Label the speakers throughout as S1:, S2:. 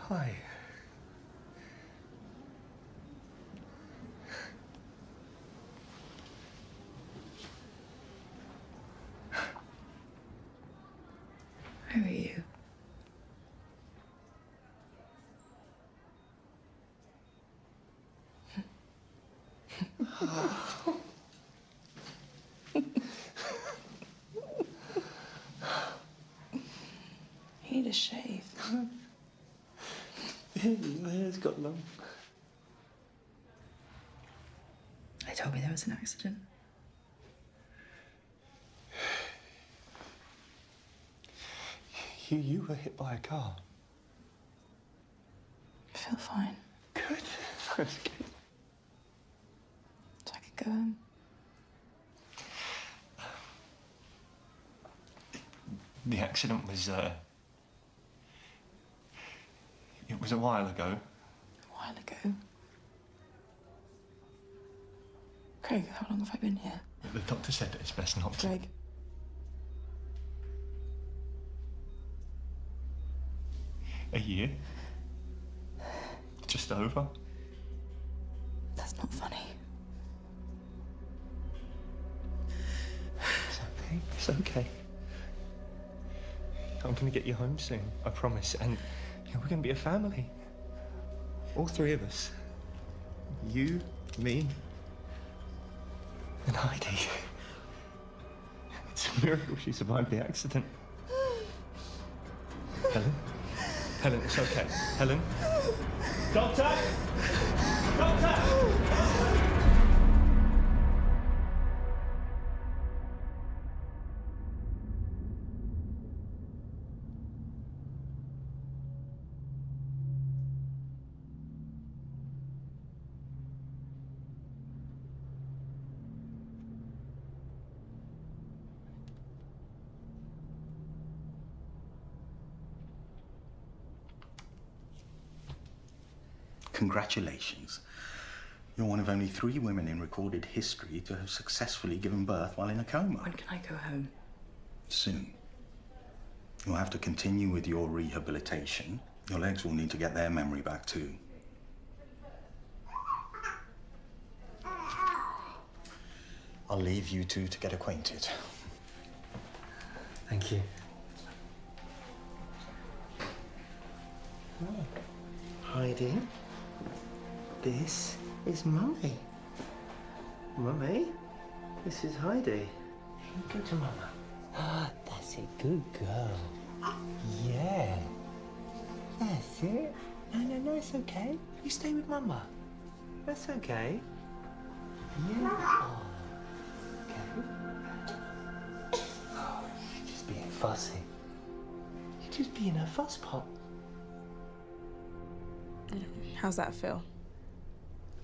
S1: Hi.
S2: Who are you? You need a shave.
S1: Your hair's got long.
S2: They told me there was an accident.
S1: You were hit by a car.
S2: I feel fine.
S1: Good. That's good.
S2: So I could go home.
S1: The accident was, it was a while ago.
S2: A while ago? Craig, how long have I been here?
S1: The doctor said that it's best not to.
S2: Craig.
S1: A year. Just over.
S2: That's not funny.
S1: It's okay. It's okay. I'm gonna get you home soon, I promise. And we're gonna be a family. All three of us. You, me, and Heidi. It's a miracle she survived the accident. Helen? Helen, it's okay. Helen? Doctor! Doctor!
S3: Congratulations. You're one of only 3 women in recorded history to have successfully given birth while in a coma.
S2: When can I go home?
S3: Soon. You'll have to continue with your rehabilitation. Your legs will need to get their memory back too. I'll leave you two to get acquainted.
S1: Thank you.
S4: Oh. Heidi, this is Mummy. Mummy, this is Heidi. Go to Mama. Ah, that's it. Good girl. Yeah. That's it. No, it's okay. You stay with Mama. That's okay. Yeah. Oh, okay. Oh, you're just being fussy. You're just being a fusspot.
S5: How's that feel?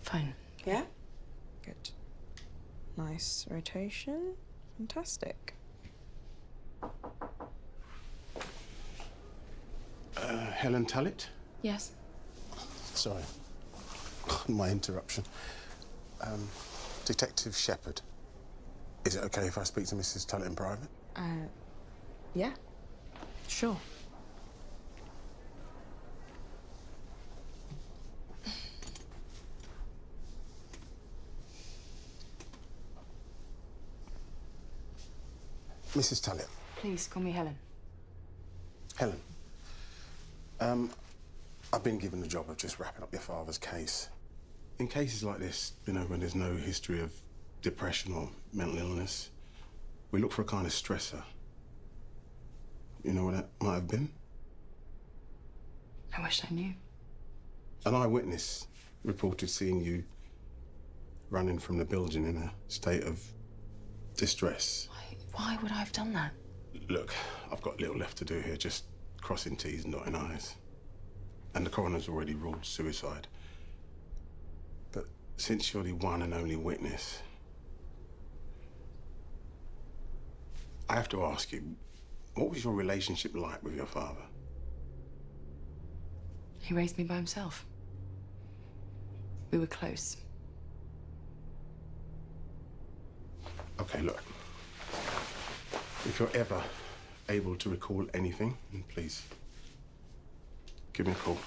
S2: Fine.
S5: Yeah? Good. Nice rotation. Fantastic.
S6: Helen Tullett?
S2: Yes.
S6: Sorry. My interruption. Detective Shepherd. Is it okay if I speak to Mrs. Tullett in private?
S5: Yeah. Sure.
S6: Mrs. Tullett.
S2: Please, call me Helen.
S6: Helen. I've been given the job of just wrapping up your father's case. In cases like this, when there's no history of depression or mental illness, we look for a kind of stressor. You know what that might have been?
S2: I wish I knew.
S6: An eyewitness reported seeing you running from the building in a state of distress.
S2: Why would I have done that?
S6: Look, I've got little left to do here, just crossing T's and dotting I's. And the coroner's already ruled suicide. But since you're the one and only witness, I have to ask you, what was your relationship like with your father?
S2: He raised me by himself. We were close.
S6: Okay, look. If you're ever able to recall anything, please give me a call.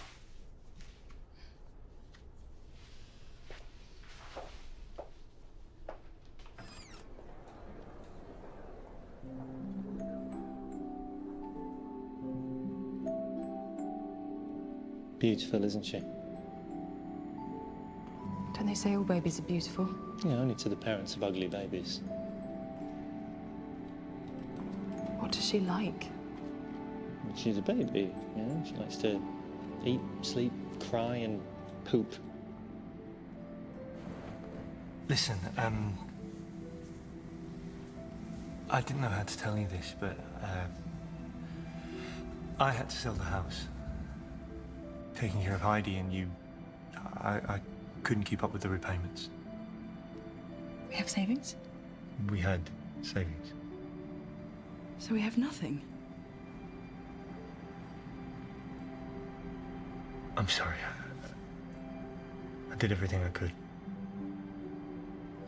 S4: beautiful, isn't she?
S2: Don't they say all babies are beautiful?
S4: Yeah, only to the parents of ugly babies.
S2: What does she like?
S4: She's a baby, you know? She likes to eat, sleep, cry and poop.
S1: Listen, I didn't know how to tell you this, but I had to sell the house. Taking care of Heidi and you, I couldn't keep up with the repayments.
S2: We have savings?
S1: We had savings.
S2: So we have nothing?
S1: I'm sorry. I did everything I could.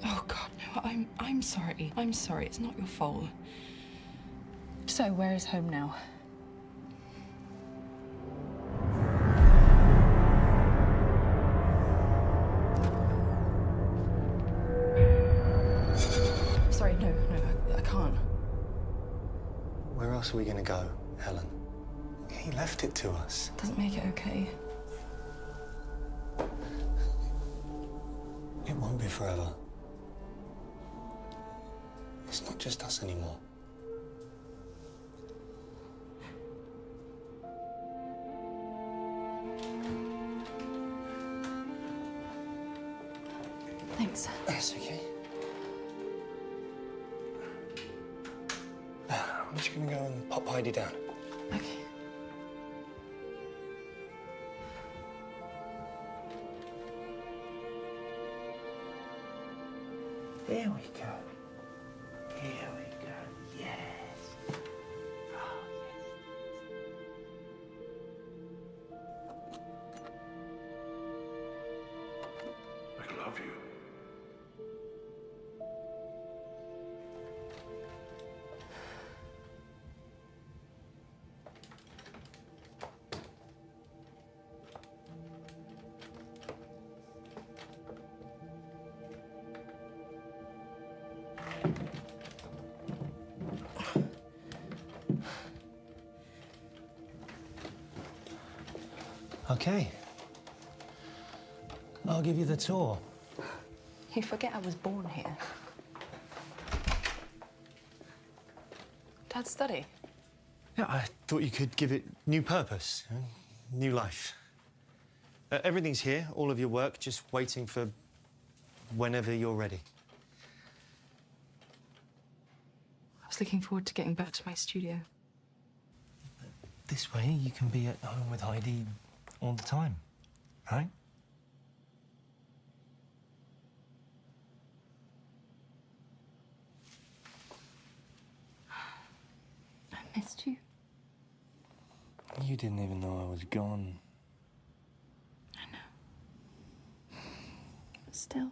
S2: Oh, God, no, I'm sorry. I'm sorry. It's not your fault. So, where is home now? Sorry, no, I can't.
S1: Where else are we going to go, Helen? He left it to us.
S2: Doesn't make it okay.
S1: It won't be forever. It's not just us anymore.
S2: Thanks.
S1: That's okay. I'm just going to go and pop Heidi down.
S2: Okay.
S4: There we go. Here we go. Yes. Oh,
S6: I love you.
S1: Okay. I'll give you the tour.
S2: You forget I was born here. Dad's study?
S1: Yeah, I thought you could give it new purpose, you know, new life. Everything's here, all of your work, just waiting for whenever you're ready.
S2: I was looking forward to getting back to my studio.
S1: This way, you can be at home with Heidi all the time, right?
S2: I missed you.
S1: You didn't even know I was gone.
S2: I know. But still.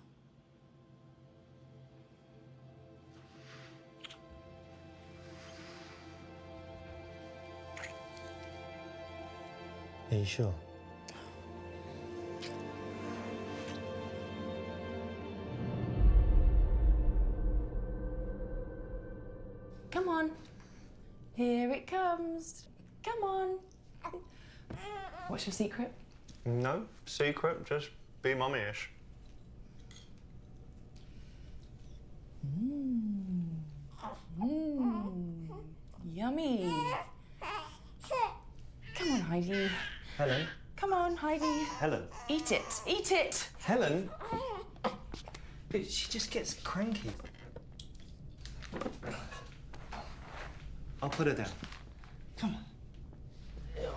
S1: Are you sure?
S2: Come on. Here it comes. Come on. What's your secret?
S1: No secret, just be mummy-ish.
S2: Yummy. Come on, Heidi.
S1: Helen?
S2: Come on, Heidi.
S1: Helen?
S2: Eat it. Eat it.
S1: Helen? She just gets cranky. I'll put her down. Come on.
S2: There we go.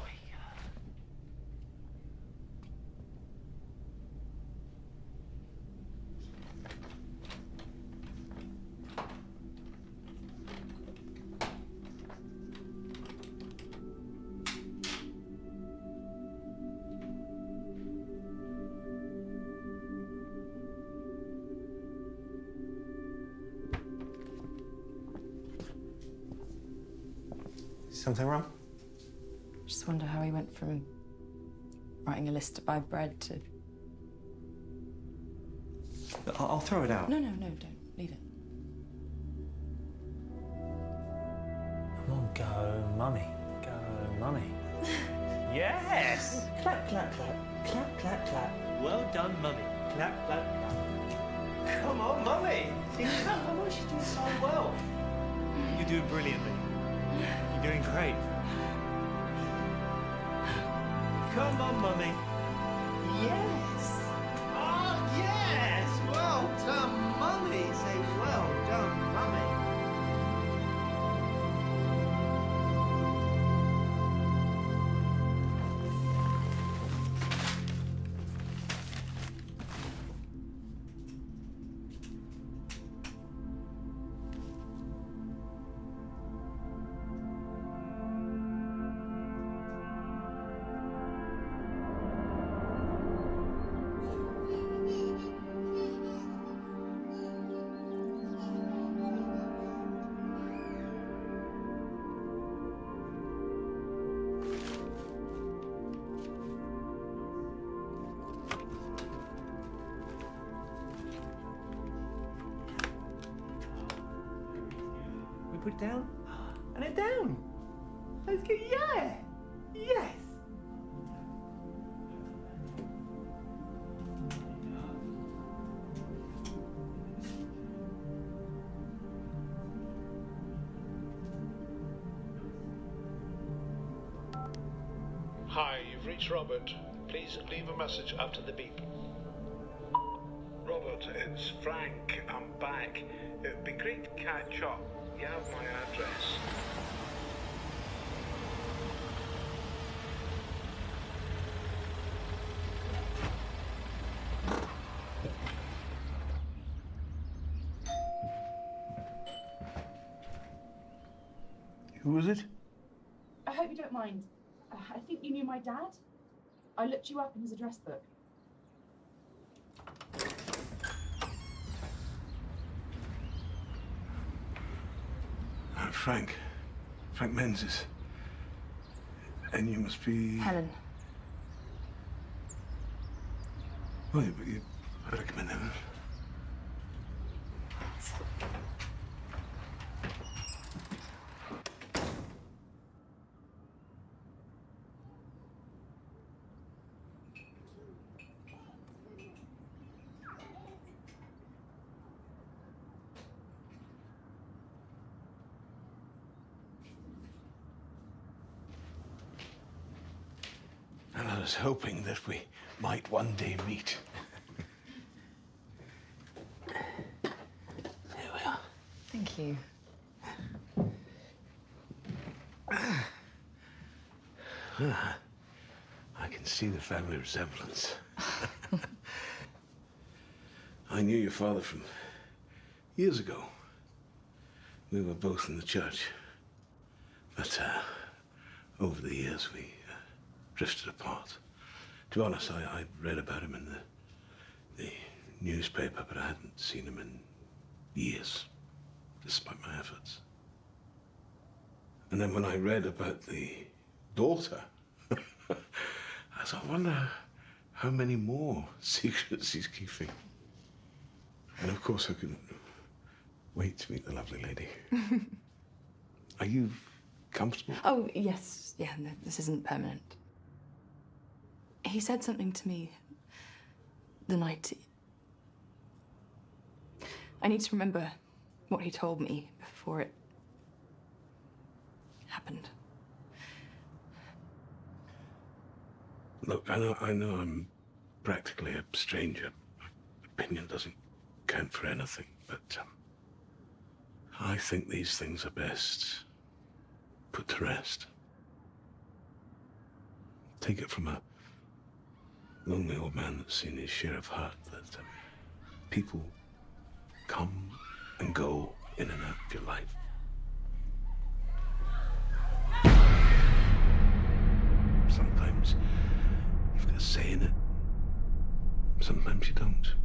S1: Something wrong?
S2: Just wonder how he went from writing a list to buy bread to...
S1: I'll throw it out.
S2: No, don't. Leave it.
S1: Come on, go, mummy. Go, mummy. Yes!
S2: Clap, clap, clap.
S1: done, Mummy. Clap, clap, clap. Come on, Mummy. Come on, she's doing so well. You're doing brilliantly. You're doing great. Come on, Mummy. Yes. Oh, yes. Well done, Mummy. Say, well done, Mummy. We put it down, and then down. Let's go, yeah! Yes!
S7: Hi, you've reached Robert. Please leave a message after the beep. Robert, it's Frank. I'm back. It'd be great to catch up. You have my address.
S6: Who was it?
S8: I hope you don't mind. I think you knew my dad. I looked you up in his address book.
S6: Frank Menzies. And you must be...
S8: Helen.
S6: Well, you better come in then. And I was hoping that we might one day meet. There we are.
S2: Thank you.
S6: I can see the family resemblance. I knew your father from years ago. We were both in the church. But over the years, we drifted apart. To be honest, I read about him in the newspaper, but I hadn't seen him in years, despite my efforts. And then when I read about the daughter, I thought, I wonder how many more secrets he's keeping. And of course, I couldn't wait to meet the lovely lady. Are you comfortable?
S2: Oh, yes. Yeah, no, this isn't permanent. He said something to me the night... I need to remember what he told me before it happened.
S6: Look, I know I'm practically a stranger. Opinion doesn't count for anything, but I think these things are best put to rest. Take it from a lonely old man that's seen his share of hurt, that people come and go in and out of your life. Sometimes you've got a say in it. Sometimes you don't.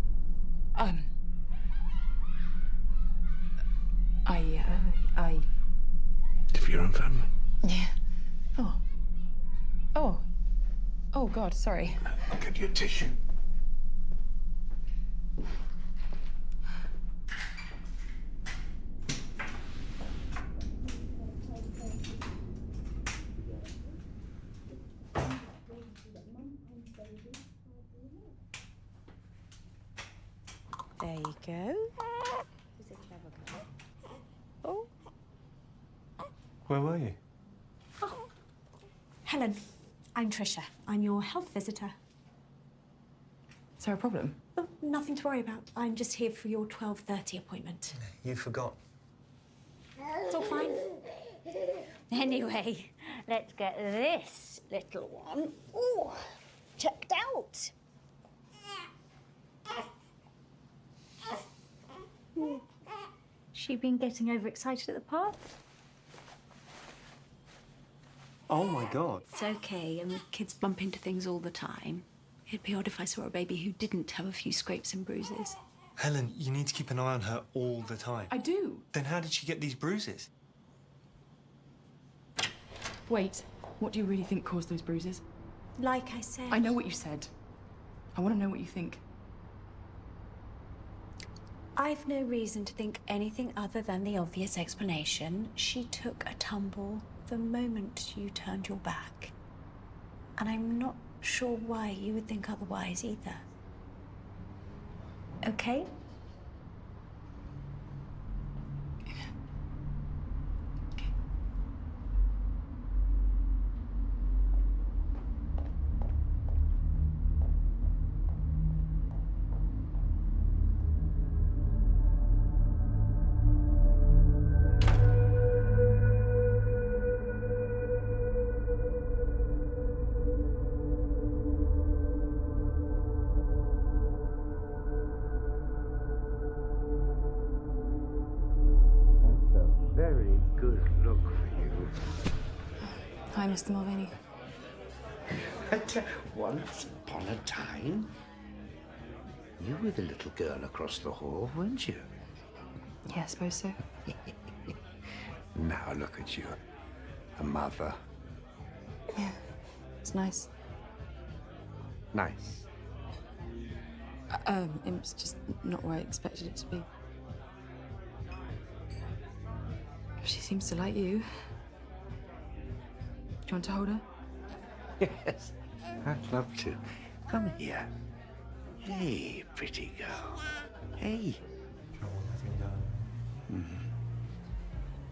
S6: For your own family.
S2: Yeah. Oh, God, sorry.
S6: I'll get you a tissue.
S5: There you go. Who's a clever girl? Oh.
S1: Where were you?
S9: Helen, I'm Tricia. I'm your health visitor.
S2: Is there a problem?
S9: Oh, nothing to worry about. I'm just here for your 12:30 appointment.
S1: You forgot.
S9: It's all fine. Anyway, let's get this little one checked out. She been getting overexcited at the park?
S1: Oh my God.
S9: It's okay. I mean, kids bump into things all the time. It'd be odd if I saw a baby who didn't have a few scrapes and bruises.
S1: Helen, you need to keep an eye on her all the time.
S2: I do.
S1: Then how did she get these bruises?
S2: Wait, what do you really think caused those bruises?
S9: Like I said...
S2: I know what you said. I want to know what you think.
S9: I've no reason to think anything other than the obvious explanation. She took a tumble the moment you turned your back. And I'm not sure why you would think otherwise either. Okay?
S10: Very good look for you.
S2: Hi, Mr. Mulvaney.
S10: Once upon a time, you were the little girl across the hall, weren't you?
S2: Yeah, I suppose so.
S10: Now look at you, a mother.
S2: Yeah, it's nice.
S10: Nice.
S2: It was just not where I expected it to be. She seems to like you. Do you want to hold her?
S10: Yes, I'd love to. Come here. Hey, pretty girl. Hey.
S1: Nothing going.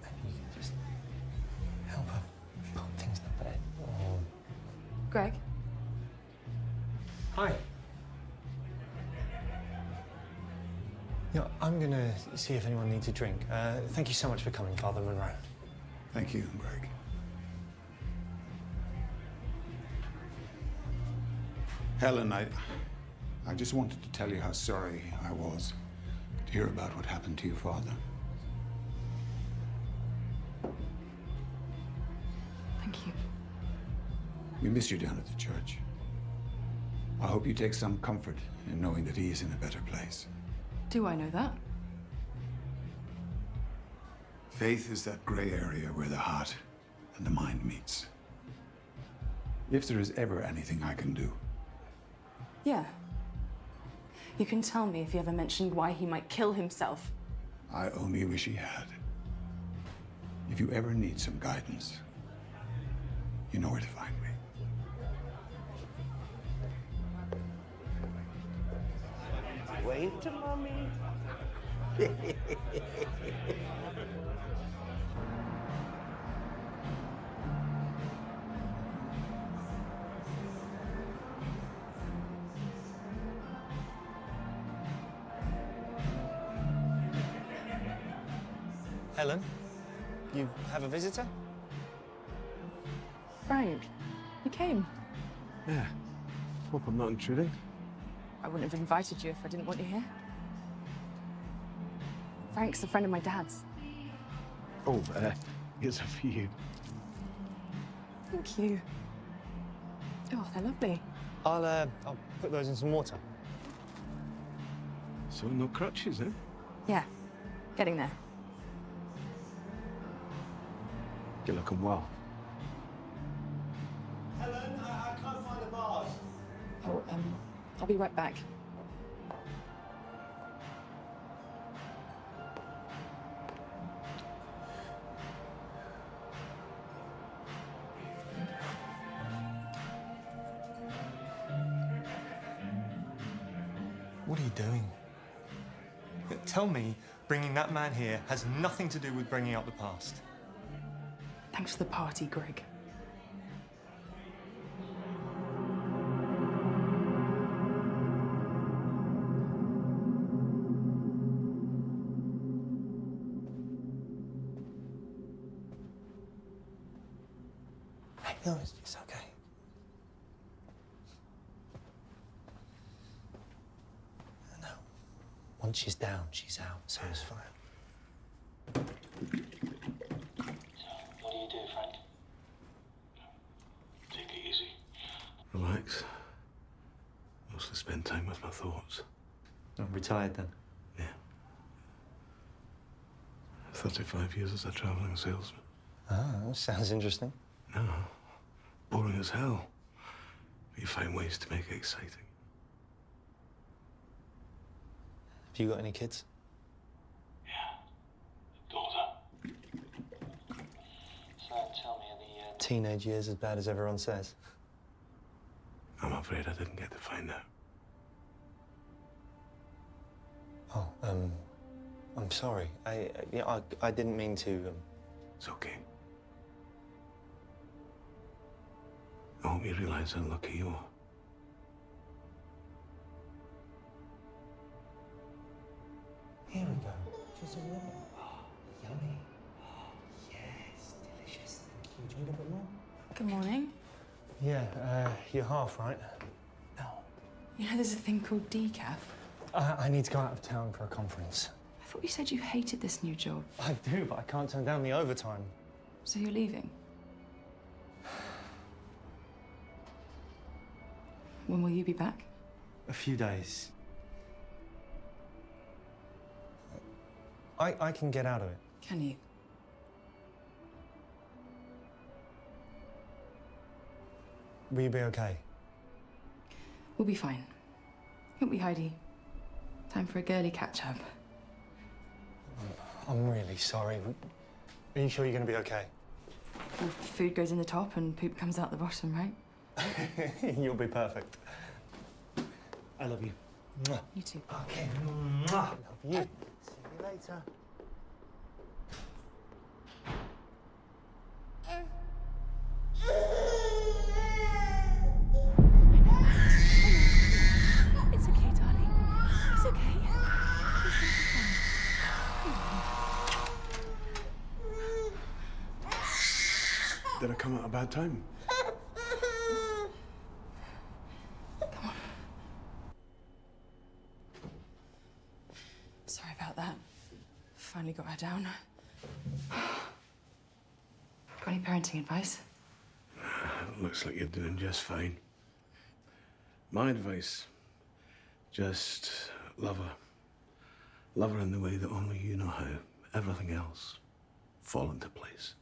S1: Maybe you can just help her put things to bed. Oh.
S2: Greg?
S1: Hi. Yeah, I'm gonna see if anyone needs a drink. Thank you so much for coming, Father Monroe.
S6: Thank you, Greg. Helen, I just wanted to tell you how sorry I was to hear about what happened to your father.
S2: Thank you.
S6: We miss you down at the church. I hope you take some comfort in knowing that he is in a better place.
S2: Do I know that?
S6: Faith is that gray area where the heart and the mind meets. If there is ever anything I can do,
S2: Yeah. You can tell me if he ever mentioned why he might kill himself.
S6: I only wish he had. If you ever need some guidance, you know where to find me.
S10: Wave to Mommy.
S1: Helen, you have a visitor?
S2: Frank, you came.
S11: Yeah. Hope I'm not intruding.
S2: I wouldn't have invited you if I didn't want you here. Frank's a friend of my dad's.
S11: Oh, here's a for you.
S2: Thank you. Oh, they're lovely.
S1: I'll put those in some water.
S11: So no crutches, eh?
S2: Yeah, getting there.
S11: You're looking well.
S1: Helen, I can't find a vase.
S2: Oh, I'll be right back.
S1: What are you doing? Tell me bringing that man here has nothing to do with bringing up the past.
S2: Thanks for the party, Greg.
S1: Hey, no, it's okay. No. Once she's down, she's out, so it's fine.
S12: What do you do, Frank?
S11: Take it easy. Relax. Mostly spend time with my thoughts.
S1: I'm retired then?
S11: Yeah. 35 years as a travelling salesman.
S1: Oh, sounds interesting.
S11: No. Boring as hell. But you find ways to make it exciting.
S1: Have you got any kids?
S12: Daughter. So tell me, are the
S1: Teenage years as bad as everyone says.
S11: I'm afraid I didn't get to find out.
S1: Oh, I'm sorry. I didn't mean to.
S11: It's okay. I hope you realize how lucky you are.
S1: Here we go. Just a little. Yummy. Yes, delicious. Thank you. Do you need a bit more?
S2: Good morning.
S1: Yeah, you're half right. No.
S2: You know there's a thing called decaf?
S1: I need to go out of town for a conference.
S2: I thought you said you hated this new job.
S1: I do, but I can't turn down the overtime.
S2: So you're leaving? When will you be back?
S1: A few days. I can get out of it.
S2: Can you?
S1: Will you be okay?
S2: We'll be fine. Won't we, Heidi? Time for a girly catch-up.
S1: I'm really sorry. Are you sure you're going to be okay?
S2: Well, food goes in the top and poop comes out the bottom, right?
S1: You'll be perfect. I love you. Mwah.
S2: You too.
S1: Okay. Mwah. Love you. See you later.
S9: It's okay, darling. It's okay.
S11: Did I come at a bad time?
S2: Sorry about that. Finally got her down. Got any parenting advice?
S11: Looks like you're doing just fine. My advice, just love her. Love her in the way that only you know how. Everything else fall into place.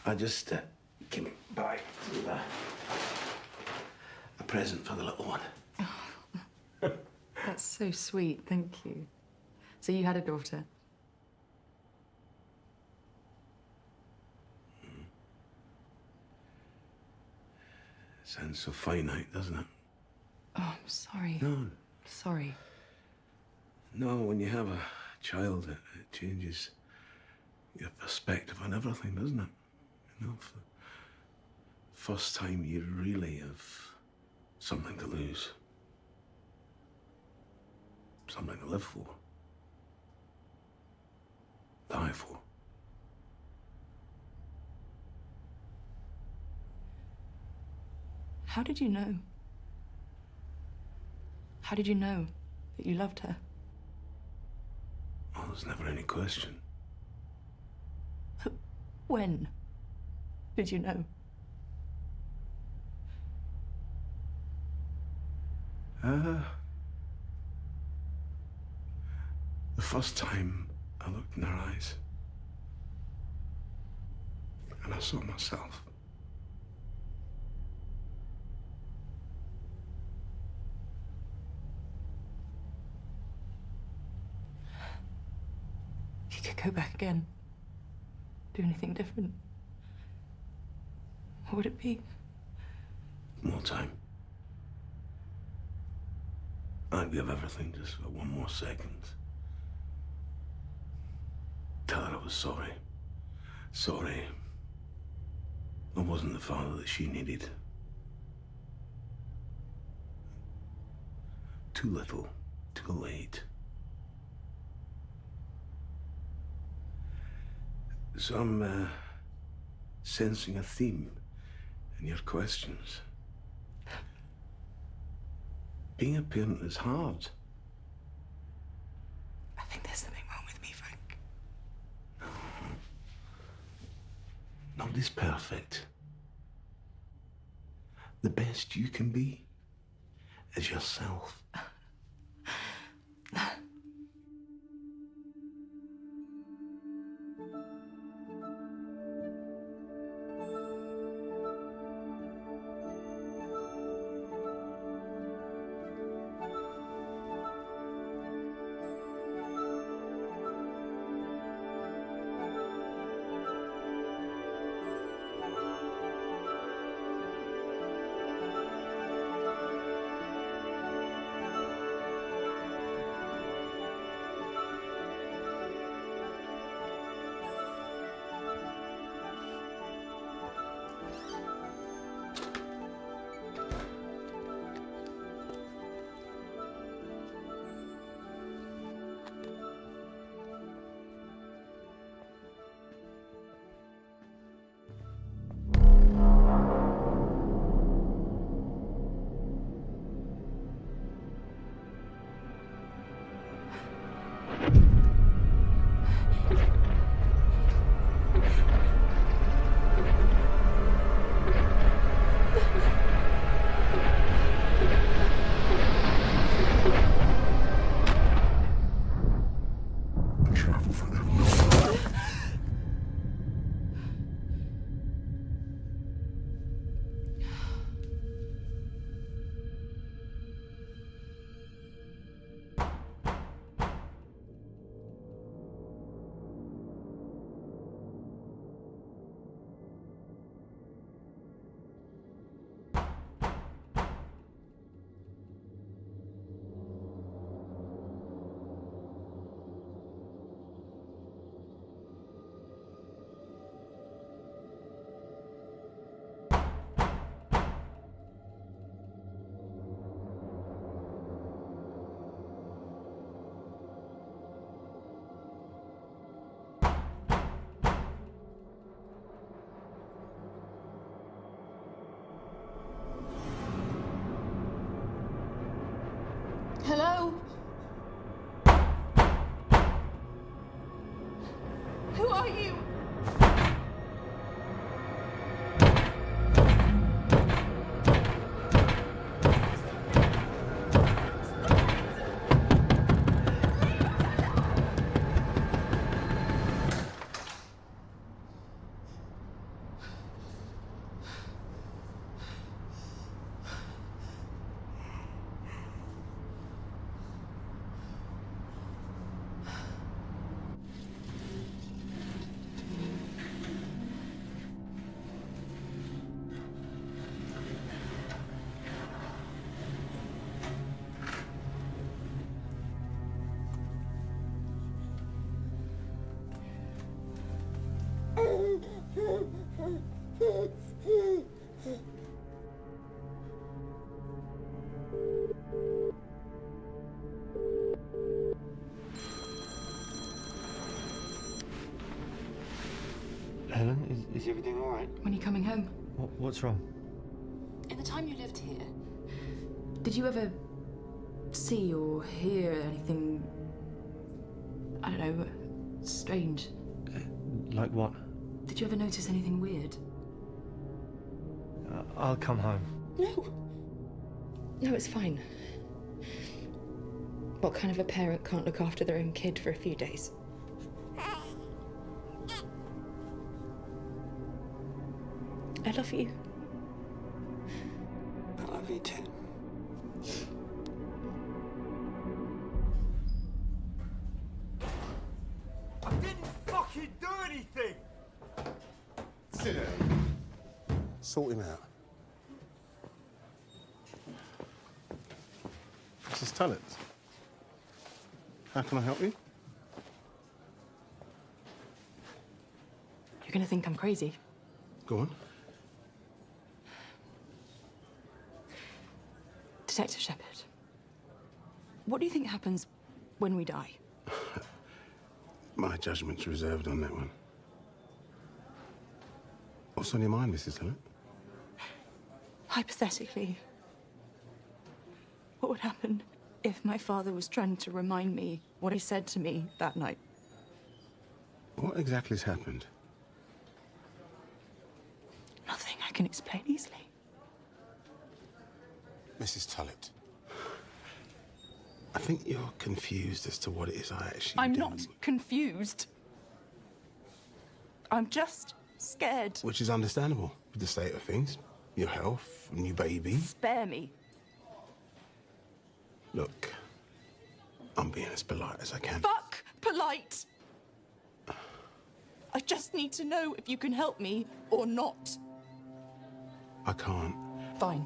S11: I just came by with a present for the little one.
S2: That's so sweet, thank you. So you had a daughter?
S11: Sounds so finite, doesn't it?
S2: Oh, I'm sorry.
S11: No.
S2: Sorry.
S11: No, when you have a child, it changes your perspective on everything, doesn't it? You know, for the first time you really have something to lose. Something to live for. Die for.
S2: How did you know? How did you know that you loved her?
S11: Well, there's never any question.
S2: When did you know?
S11: The first time I looked in her eyes, and I saw myself.
S2: If you could go back again, do anything different, what would it be?
S11: More time. I'd give everything just for one more second. Tell her I was sorry. Sorry. I wasn't the father that she needed. Too little, too late. So I'm sensing a theme in your questions. Being a parent is hard.
S2: I think there's something wrong with me, Frank.
S11: Nobody's perfect. The best you can be is yourself.
S8: Hello? Who are you?
S1: Helen, is everything all right?
S2: When are you coming home?
S1: What's wrong?
S2: In the time you lived here, did you ever see or hear anything, I don't know, strange?
S1: Like what?
S2: Did you ever notice anything weird?
S1: I'll come home.
S2: No. No, it's fine. What kind of a parent can't look after their own kid for a few days? I love you.
S1: I love you too.
S13: I didn't fucking do anything!
S6: Sit down. Sort him out. Mrs. Tullett. How can I help you?
S2: You're gonna think I'm crazy.
S6: Go on.
S2: Detective Shepard, what do you think happens when we die?
S6: My judgment's reserved on that one. What's on your mind, Mrs. Tullett?
S2: Hypothetically, what would happen if my father was trying to remind me what he said to me that night?
S6: What exactly has happened?
S2: Nothing I can explain easily.
S6: Mrs. Tullett, I think you're confused as to what it is I actually
S2: I'm
S6: do.
S2: not confused. I'm just scared.
S6: Which is understandable with the state of things. Your health, new baby.
S2: Spare me.
S6: Look, I'm being as polite as I can.
S2: Fuck polite. I just need to know if you can help me or not.
S6: I can't.
S2: Fine.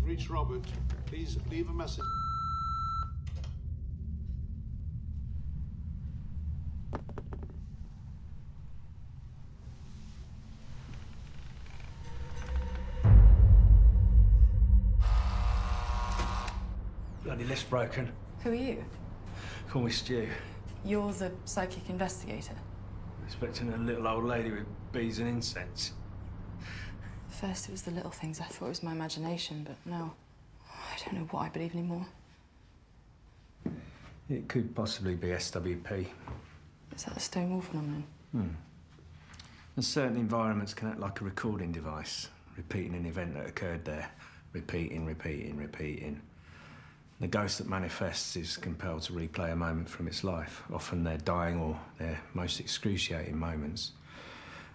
S14: Reach Robert. Please leave a message.
S15: Bloody lift's broken.
S2: Who are you?
S15: Call me Stu.
S2: You're the psychic investigator.
S15: Expecting a little old lady with bees and incense.
S2: First it was the little things. I thought it was my imagination, but now I don't know what I believe anymore.
S15: It could possibly be SWP.
S2: Is that the Stonewall phenomenon?
S15: And certain environments can act like a recording device, repeating an event that occurred there. Repeating, repeating, repeating. The ghost that manifests is compelled to replay a moment from its life, often their dying or their most excruciating moments.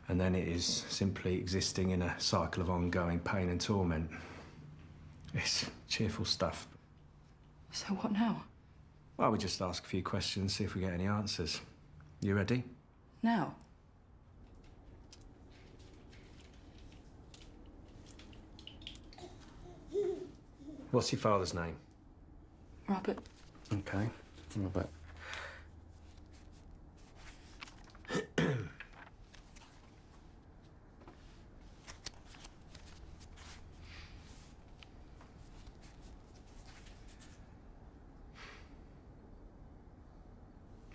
S15: And then it is simply existing in a cycle of ongoing pain and torment. It's cheerful stuff.
S2: So what now?
S15: Well, we just ask a few questions, see if we get any answers. You ready?
S2: Now?
S15: What's your father's name?
S2: Robert.
S15: Okay, Robert.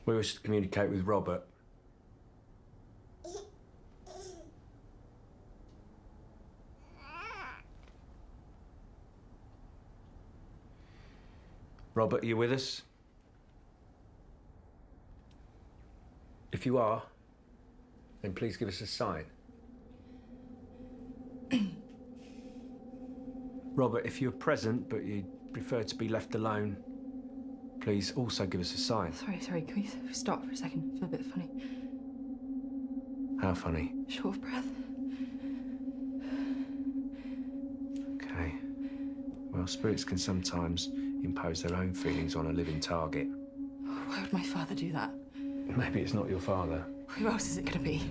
S15: We wish to communicate with Robert. Robert, are you with us? If you are, then please give us a sign. Robert, if you're present but you prefer to be left alone, please also give us a sign.
S2: Sorry, can we stop for a second? I feel a bit funny.
S15: How funny?
S2: Short of breath.
S15: Okay. Well, spirits can sometimes impose their own feelings on a living target.
S2: Why would my father do that?
S15: Maybe it's not your father.
S2: Who else is it going to be?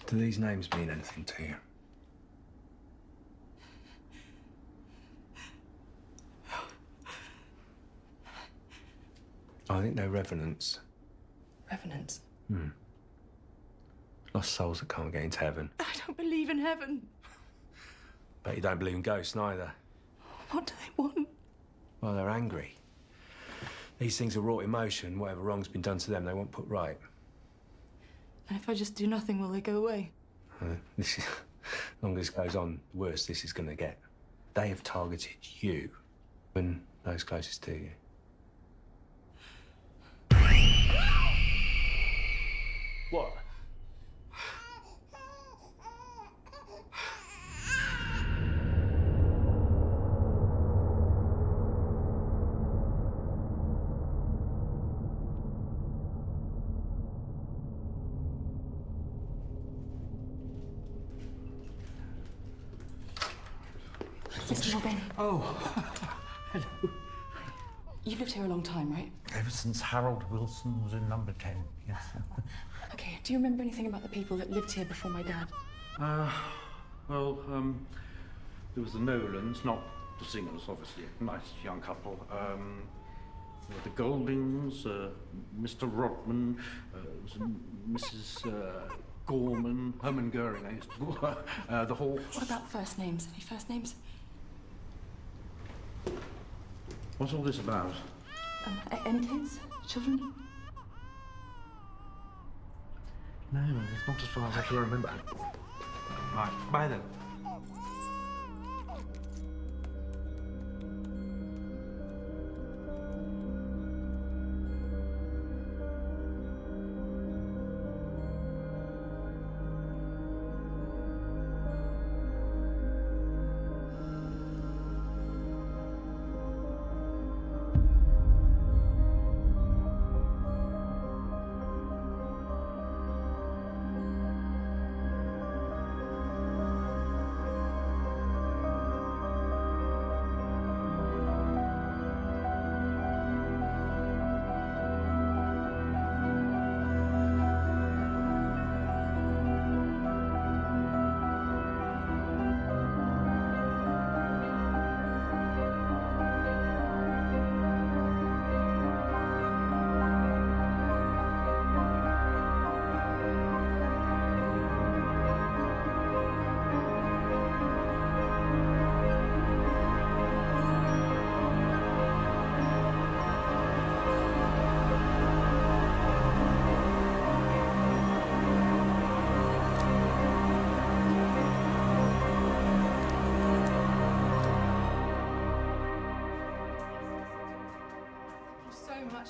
S15: Do these names mean anything to you? I think they're revenants.
S2: Revenants?
S15: Lost souls that can't get into heaven.
S2: I don't believe in heaven.
S15: But you don't believe in ghosts neither.
S2: What do they want?
S15: Well, they're angry. These things are wrought in motion. Whatever wrong's been done to them, they want put right.
S2: And if I just do nothing, will they go away?
S15: As long as this goes on, the worse this is going to get. They have targeted you and those closest to you. What?
S2: Mr. Mulvaney.
S10: Oh, hello.
S2: You've lived here a long time, right?
S10: Ever since Harold Wilson was in number 10, yes.
S2: Okay, do you remember anything about the people that lived here before my dad?
S10: Well, there was the Nolans, not the singers, obviously, a nice young couple. There were the Goldings, Mr. Rodman, Mrs. Gorman, Herman Goering, I used to call her, the Hawks.
S2: What about first names? Any first names?
S10: What's all this about?
S2: Any kids? Children?
S10: No, it's not as far as I can remember. Right, bye then.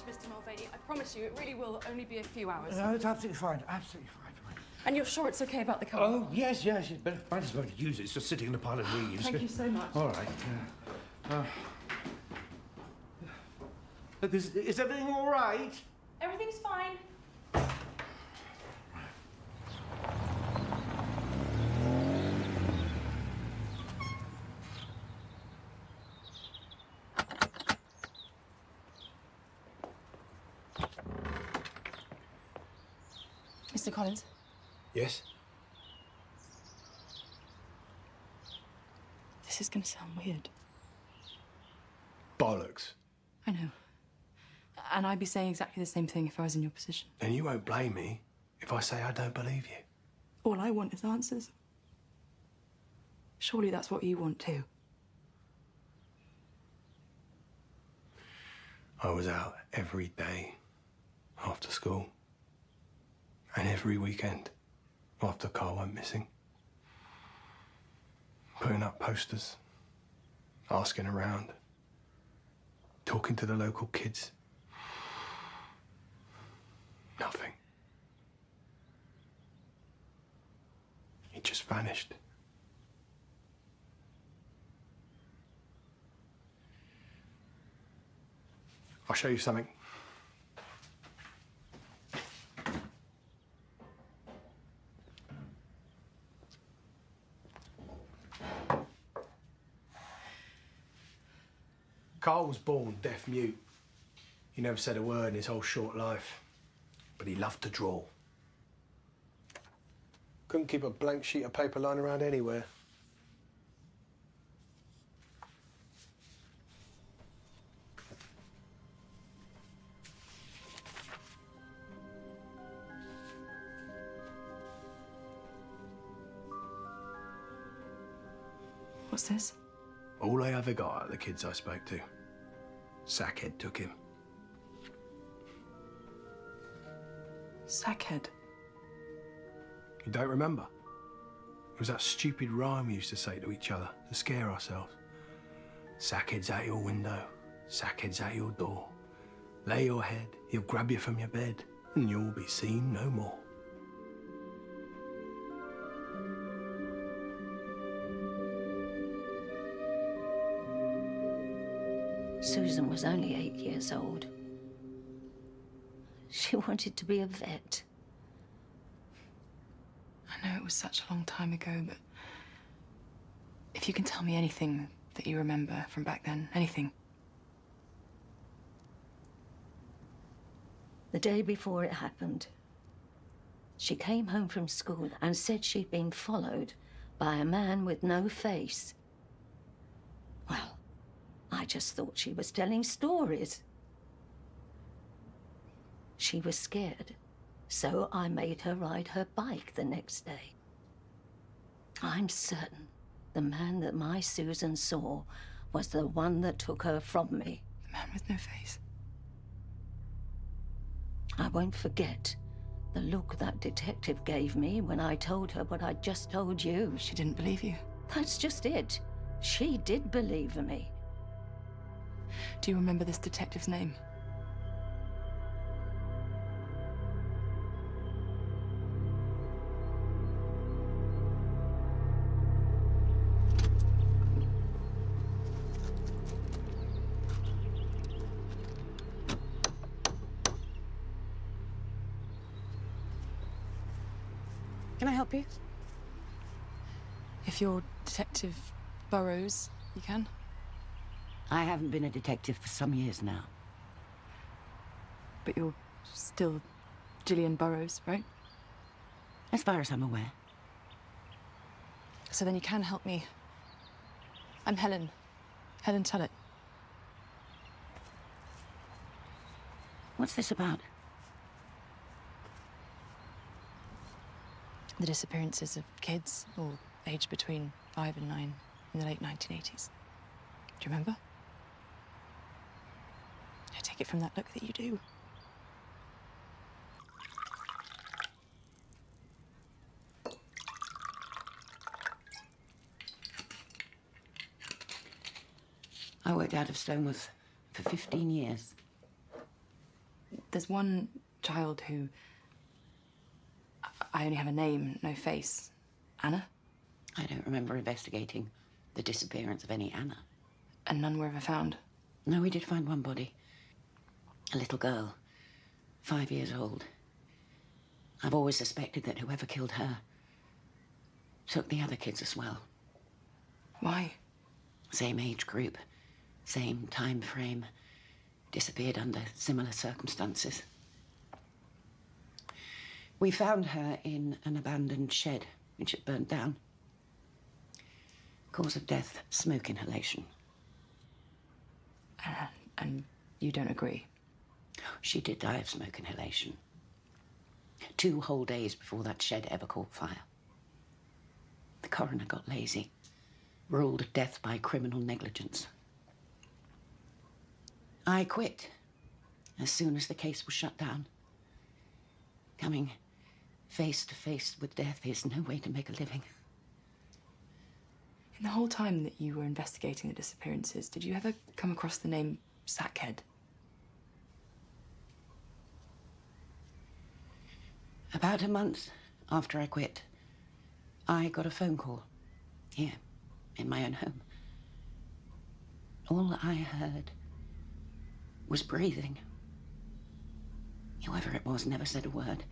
S2: Mr. Mulvaney. I promise you, it really will only be a few hours.
S10: No, it's absolutely fine. Absolutely fine.
S2: And you're sure it's okay about the car?
S10: Oh, yes. You'd better, might as well use it. It's just sitting in a pile of leaves.
S2: Thank you so much.
S10: All right. Is everything all right?
S2: Everything's fine. Mr. Collins?
S11: Yes?
S2: This is going to sound weird.
S11: Bollocks.
S2: I know. And I'd be saying exactly the same thing if I was in your position.
S11: And you won't blame me if I say I don't believe you.
S2: All I want is answers. Surely that's what you want too.
S11: I was out every day after school and every weekend after Carl went missing. Putting up posters, asking around, talking to the local kids. Nothing. He just vanished. I'll show you something. Carl was born deaf-mute. He never said a word in his whole short life, but he loved to draw. Couldn't keep a blank sheet of paper lying around anywhere.
S2: What's this?
S11: All I ever got out of the kids I spoke to. Sackhead took him.
S2: Sackhead?
S11: You don't remember? It was that stupid rhyme we used to say to each other to scare ourselves. Sackhead's out your window, sackhead's out your door. Lay your head, he'll grab you from your bed, and you'll be seen no more.
S16: Susan was only 8 years old. She wanted to be a vet.
S2: I know it was such a long time ago, but if you can tell me anything that you remember from back then, anything.
S16: The day before it happened, she came home from school and said she'd been followed by a man with no face. Well, I just thought she was telling stories. She was scared, so I made her ride her bike the next day. I'm certain the man that my Susan saw was the one that took her from me.
S2: The man with no face?
S16: I won't forget the look that detective gave me when I told her what I'd just told you.
S2: She didn't believe you?
S16: That's just it. She did believe me.
S2: Do you remember this detective's name?
S17: Can I help you?
S2: If you're Detective Burrows, you can.
S17: I haven't been a detective for some years now.
S2: But you're still Gillian Burrows, right?
S17: As far as I'm aware.
S2: So then you can help me. I'm Helen. Helen Tullett.
S17: What's this about?
S2: The disappearances of kids, all aged between 5 and 9 in the late 1980s. Do you remember? I take it from that look that you do.
S17: I worked out of Stoneworth for 15 years.
S2: There's one child who... I only have a name, no face. Anna?
S17: I don't remember investigating the disappearance of any Anna.
S2: And none were ever found?
S17: No, we did find one body. A little girl, 5 years old. I've always suspected that whoever killed her took the other kids as well.
S2: Why?
S17: Same age group, same time frame, disappeared under similar circumstances. We found her in an abandoned shed, which had burnt down. Cause of death, smoke inhalation.
S2: And you don't agree?
S17: She did die of smoke inhalation. 2 whole days before that shed ever caught fire. The coroner got lazy. ruled death by criminal negligence. I quit as soon as the case was shut down. Coming face to face with death is no way to make a living.
S2: In the whole time that you were investigating the disappearances, did you ever come across the name Sackhead?
S17: About a month after I quit, I got a phone call here in my own home. All I heard was breathing. Whoever it was never said a word.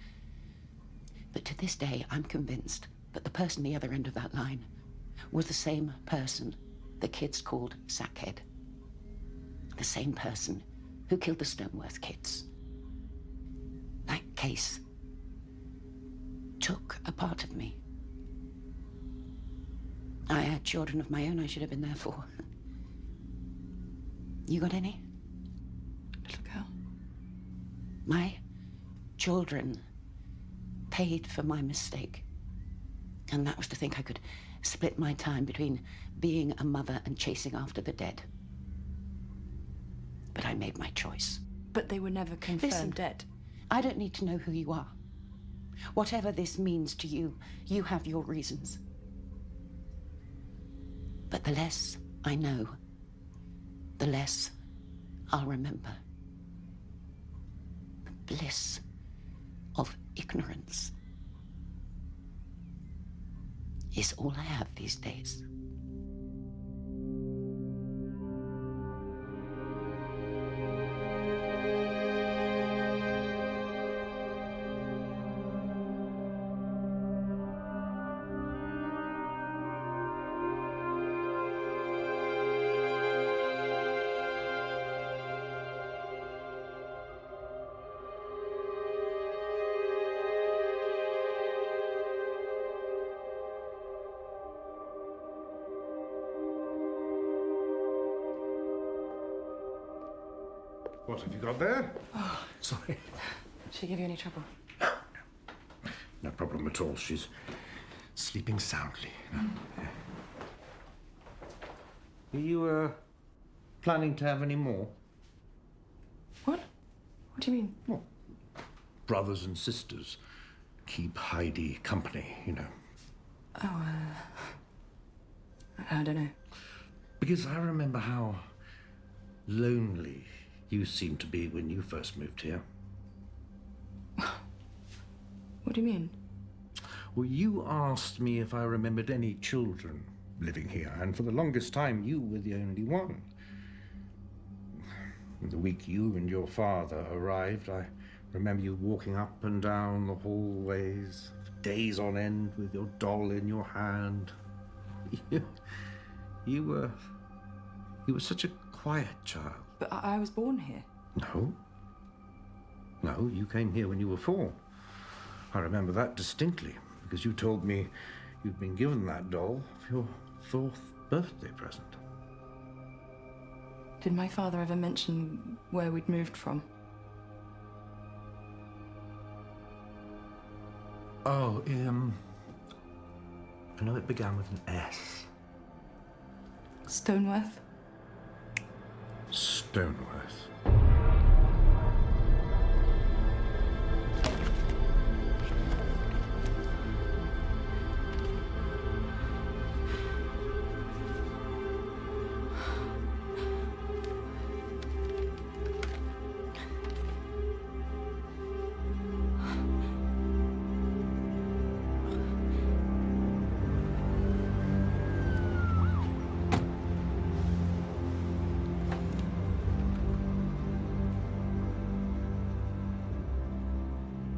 S17: But to this day, I'm convinced that the person the other end of that line was the same person the kids called Sackhead. The same person who killed the Stoneworth kids. That case took a part of me. I had children of my own I should have been there for. You got any?
S2: Little girl.
S17: My children paid for my mistake. And that was to think I could split my time between being a mother and chasing after the dead. But I made my choice.
S2: But they were never confirmed
S17: Listen,
S2: dead.
S17: I don't need to know who you are. Whatever this means to you, you have your reasons. But the less I know, the less I'll remember. The bliss of ignorance is all I have these days.
S10: What have you got there?
S2: Oh,
S10: Sorry.
S2: did she give you any trouble?
S10: No problem at all. She's sleeping soundly. Are you, planning to have any more?
S2: What? What do you mean?
S10: Well, brothers and sisters keep Heidi company, you know.
S2: Oh, I don't know.
S10: Because I remember how lonely you seemed to be when you first moved here.
S2: What do you mean?
S10: Well, you asked me if I remembered any children living here, and for the longest time, you were the only one. The week you and your father arrived, I remember you walking up and down the hallways, for days on end, with your doll in your hand. You were such a quiet child.
S2: But I was born here.
S10: No. No, you came here when you were 4. I remember that distinctly, because you told me you'd been given that doll for your 4th birthday present.
S2: Did my father ever mention where we'd moved from?
S10: Oh, I know it began with an S.
S2: Stoneworth?
S10: Stoneworth.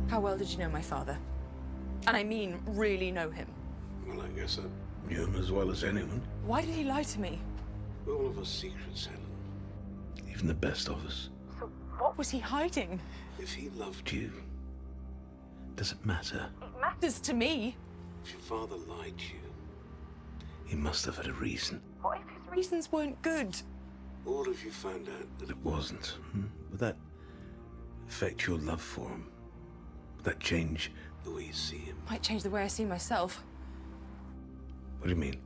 S2: How well did you know my father? And I mean, really know him.
S11: Well, I guess I knew him as well as anyone.
S2: Why did he lie to me?
S11: All of us secrets, Helen. Even the best of us.
S2: So what was he hiding?
S11: If he loved you, does it matter?
S2: It matters to me.
S11: If your father lied to you, he must have had a reason.
S2: What if his reasons weren't good?
S11: Or if you found out that it wasn't? Would that affect your love for him? Would that change the way you see him?
S2: Might change the way I see myself.
S11: What do you mean?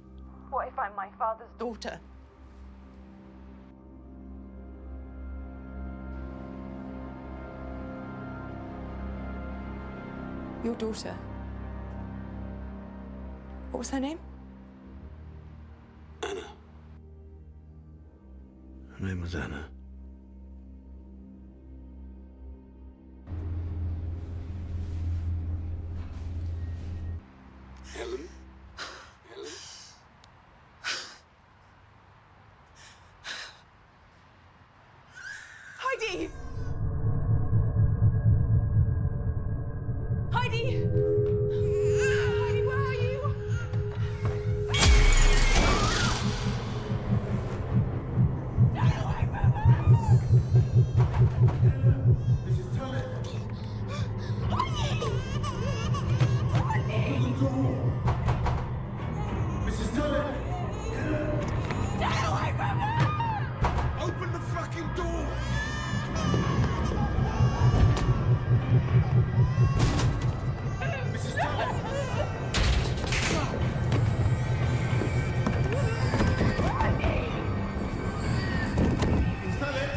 S8: What if I'm my father's daughter?
S2: Your daughter? What was her name?
S11: Anna. Her name was Anna.
S14: Helen? Helen?
S2: Heidi! Heidi! Heidi, where are you?
S14: Mrs. Tullett! Mrs. Tullett! Open the fucking door! Mrs. Tullett! Mrs. Tullett!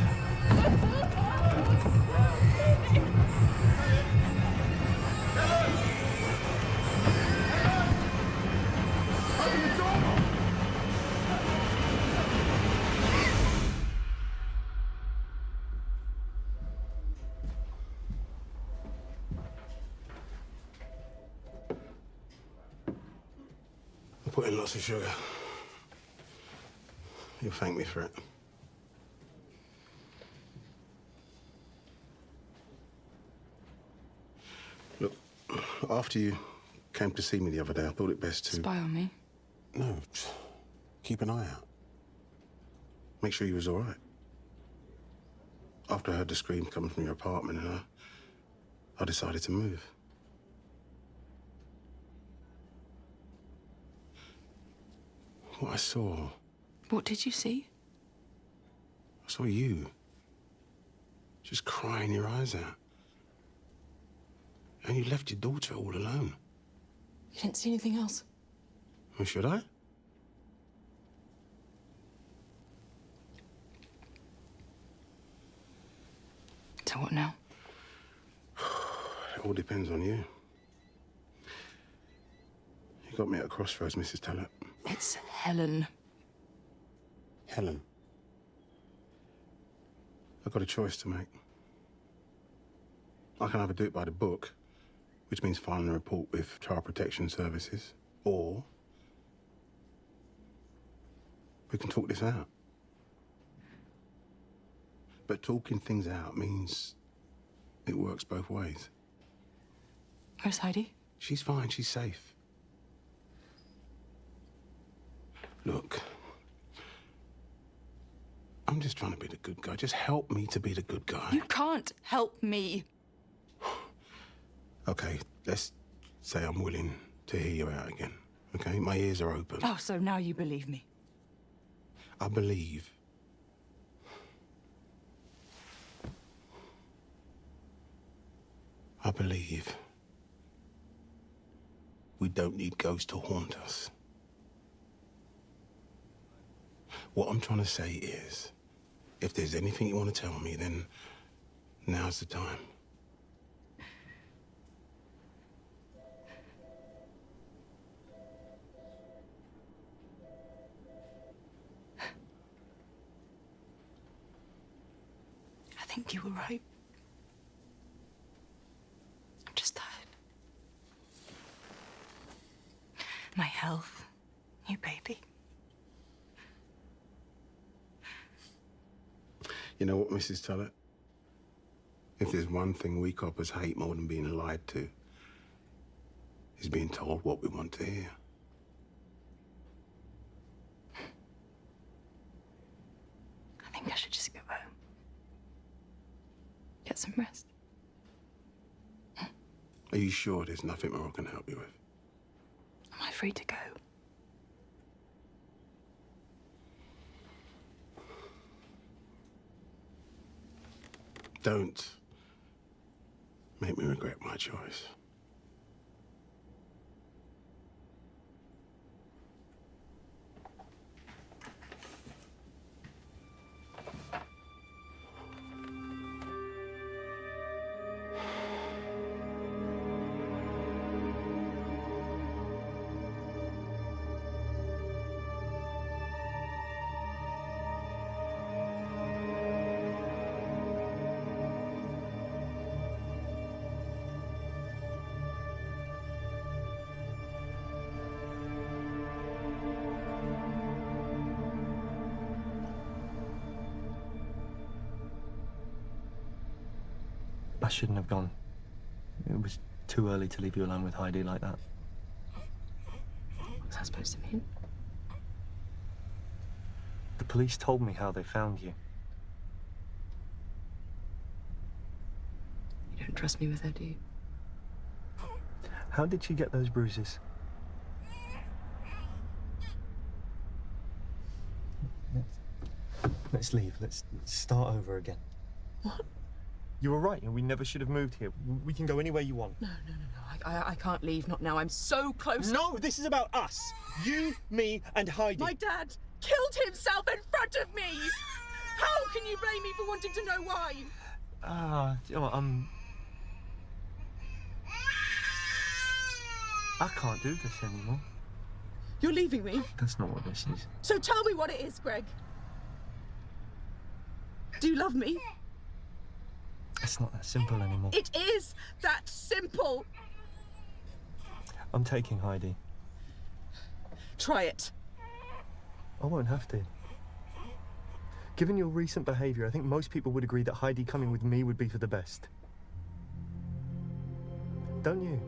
S14: Open the door!
S6: I put in lots of sugar. You'll thank me for it. Look, after you came to see me the other day, I thought it best to...
S2: Spy on me?
S6: No, just keep an eye out. Make sure you was all right. After I heard the scream coming from your apartment, and I decided to move. What I saw,
S2: What did you see?
S6: I saw you. Just crying your eyes out. And you left your daughter all alone.
S2: You didn't see anything else?
S6: Well, should I?
S2: So what now?
S6: It all depends on you. You got me at a crossroads, Mrs. Tullett.
S2: It's Helen.
S6: Helen. I've got a choice to make. I can either do it by the book, which means filing a report with Child Protection Services, or we can talk this out. But talking things out means it works both ways.
S2: Where's Heidi?
S6: She's fine, she's safe. Look, I'm just trying to be the good guy. Just help me to be the good guy.
S2: You can't help me.
S6: Okay, let's say I'm willing to hear you out again, okay? My ears are open.
S2: Oh, so now you believe me.
S6: I believe. I believe we don't need ghosts to haunt us. What I'm trying to say is, if there's anything you want to tell me, then now's the time.
S2: I think you were right. I'm just tired. My health, new baby.
S6: You know what, Mrs. Tullett? If there's one thing we coppers hate more than being lied to, is being told what we want to hear.
S2: I think I should just go home. Get some rest.
S6: Are you sure there's nothing more I can help you with?
S2: Am I free to go?
S6: Don't make me regret my choice.
S1: I shouldn't have gone. It was too early to leave you alone with Heidi like that.
S2: What's that supposed to mean?
S1: The police told me how they found you.
S2: You don't trust me with her, do you?
S1: How did she get those bruises? Let's leave. Let's start over again.
S2: What?
S1: You were right, and we never should have moved here. We can go anywhere you want.
S2: No. I can't leave, not now. I'm so close.
S1: No, this is about us. You, me, and Heidi.
S2: My dad killed himself in front of me! How can you blame me for wanting to know why?
S1: I can't do this anymore.
S2: You're leaving me?
S1: That's not what this is.
S2: So tell me what it is, Greg. Do you love me?
S1: It's not that simple anymore.
S2: It is that simple.
S1: I'm taking Heidi.
S2: Try it.
S1: I won't have to. Given your recent behavior, I think most people would agree that Heidi coming with me would be for the best. Don't you?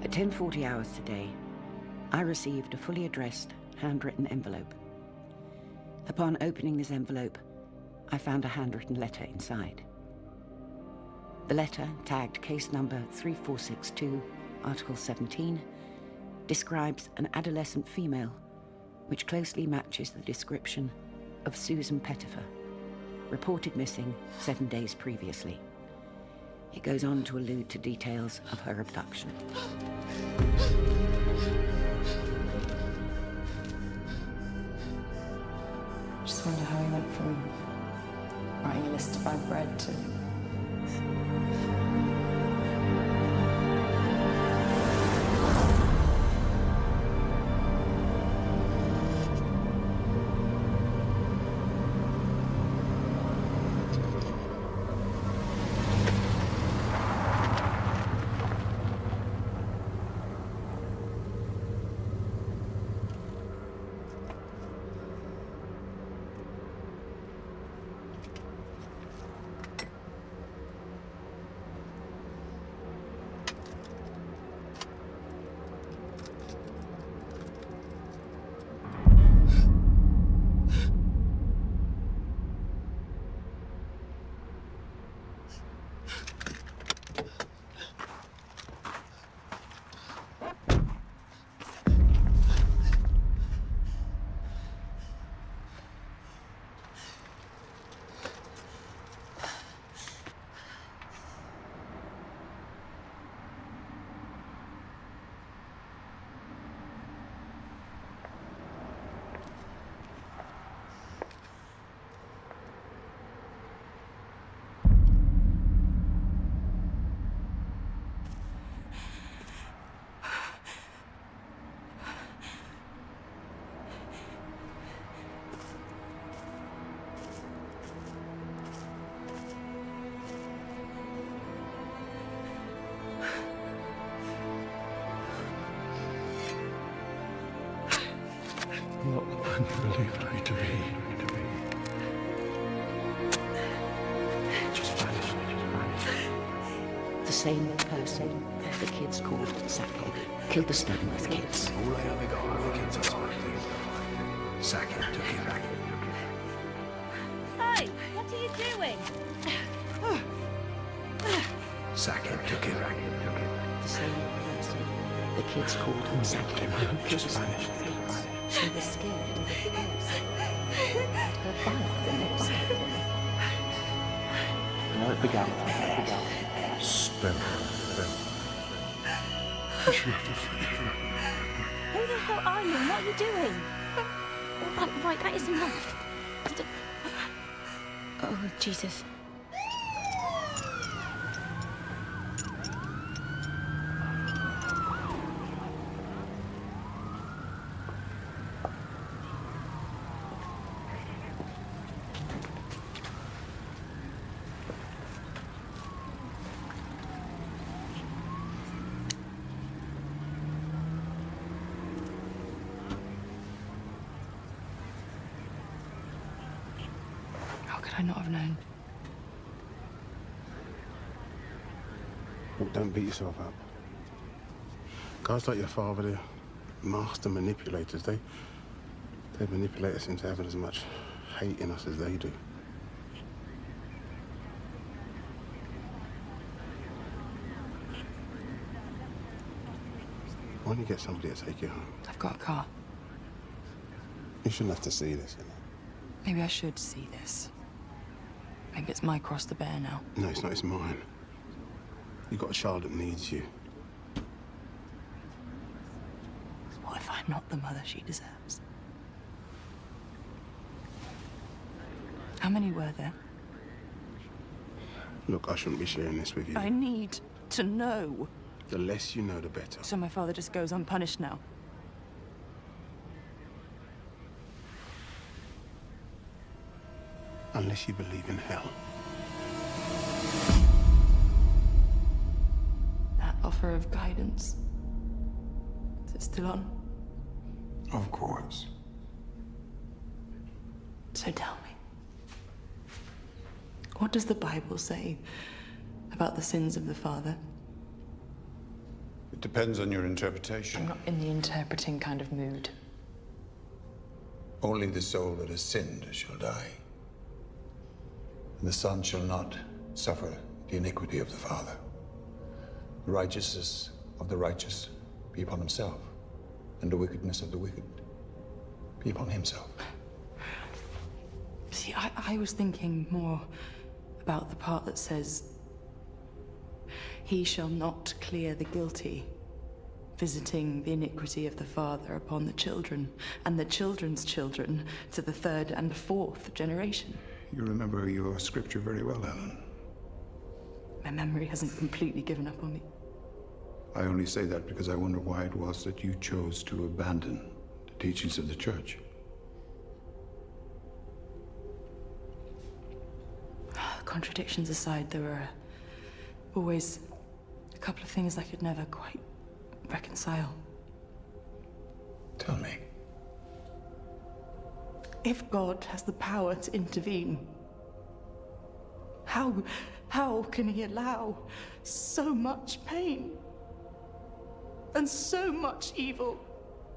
S17: At 10:40 hours today, I received a fully addressed, handwritten envelope. Upon opening this envelope, I found a handwritten letter inside. The letter, tagged case number 3462, Article 17, describes an adolescent female, which closely matches the description of Susan Pettifer, reported missing 7 days previously. It goes on to allude to details of her abduction.
S2: Just wonder how he went from writing a list to buy bread to...
S11: unbelievably to be.
S17: Just vanished. The same person the kids called Sackhead killed the Stanworth kids.
S11: All I ever got out of the kids' husband. Sackhead took him back.
S9: Hey, what are you doing?
S11: Sackhead took him back.
S17: The same person the kids called Sackhead
S11: Just vanished.
S17: She was scared of the kids. Her father the next day.
S12: No, it began.
S11: Spell.
S9: Who the hell are you? What are you doing? Right, that is enough. Oh, Jesus.
S2: How could I not have known?
S6: Well, don't beat yourself up. Guys like your father, they're master manipulators. They manipulate us into having as much hate in us as they do. Why don't you get somebody to take you home?
S2: I've got a car.
S6: You shouldn't have to see this, you know.
S2: Maybe I should see this. Maybe it's my cross to bear now.
S6: No, it's not. It's mine. You've got a child that needs you.
S2: What if I'm not the mother she deserves? How many were there?
S6: Look, I shouldn't be sharing this with you.
S2: I need to know.
S6: The less you know, the better.
S2: So my father just goes unpunished now?
S6: Unless you believe in hell.
S2: That offer of guidance, is it still on?
S6: Of course.
S2: So tell me, what does the Bible say about the sins of the father?
S18: It depends on your interpretation.
S2: I'm not in the interpreting kind of mood.
S18: Only the soul that has sinned shall die. And the son shall not suffer the iniquity of the father. The righteousness of the righteous be upon himself, and the wickedness of the wicked be upon himself.
S2: See, I was thinking more about the part that says, he shall not clear the guilty, visiting the iniquity of the father upon the children, and the children's children to the third and fourth generation.
S18: You remember your scripture very well, Ellen.
S2: My memory hasn't completely given up on me.
S18: I only say that because I wonder why it was that you chose to abandon the teachings of the church.
S2: Contradictions aside, there were always a couple of things I could never quite reconcile.
S18: Tell me.
S2: If God has the power to intervene, how can he allow so much pain and so much evil?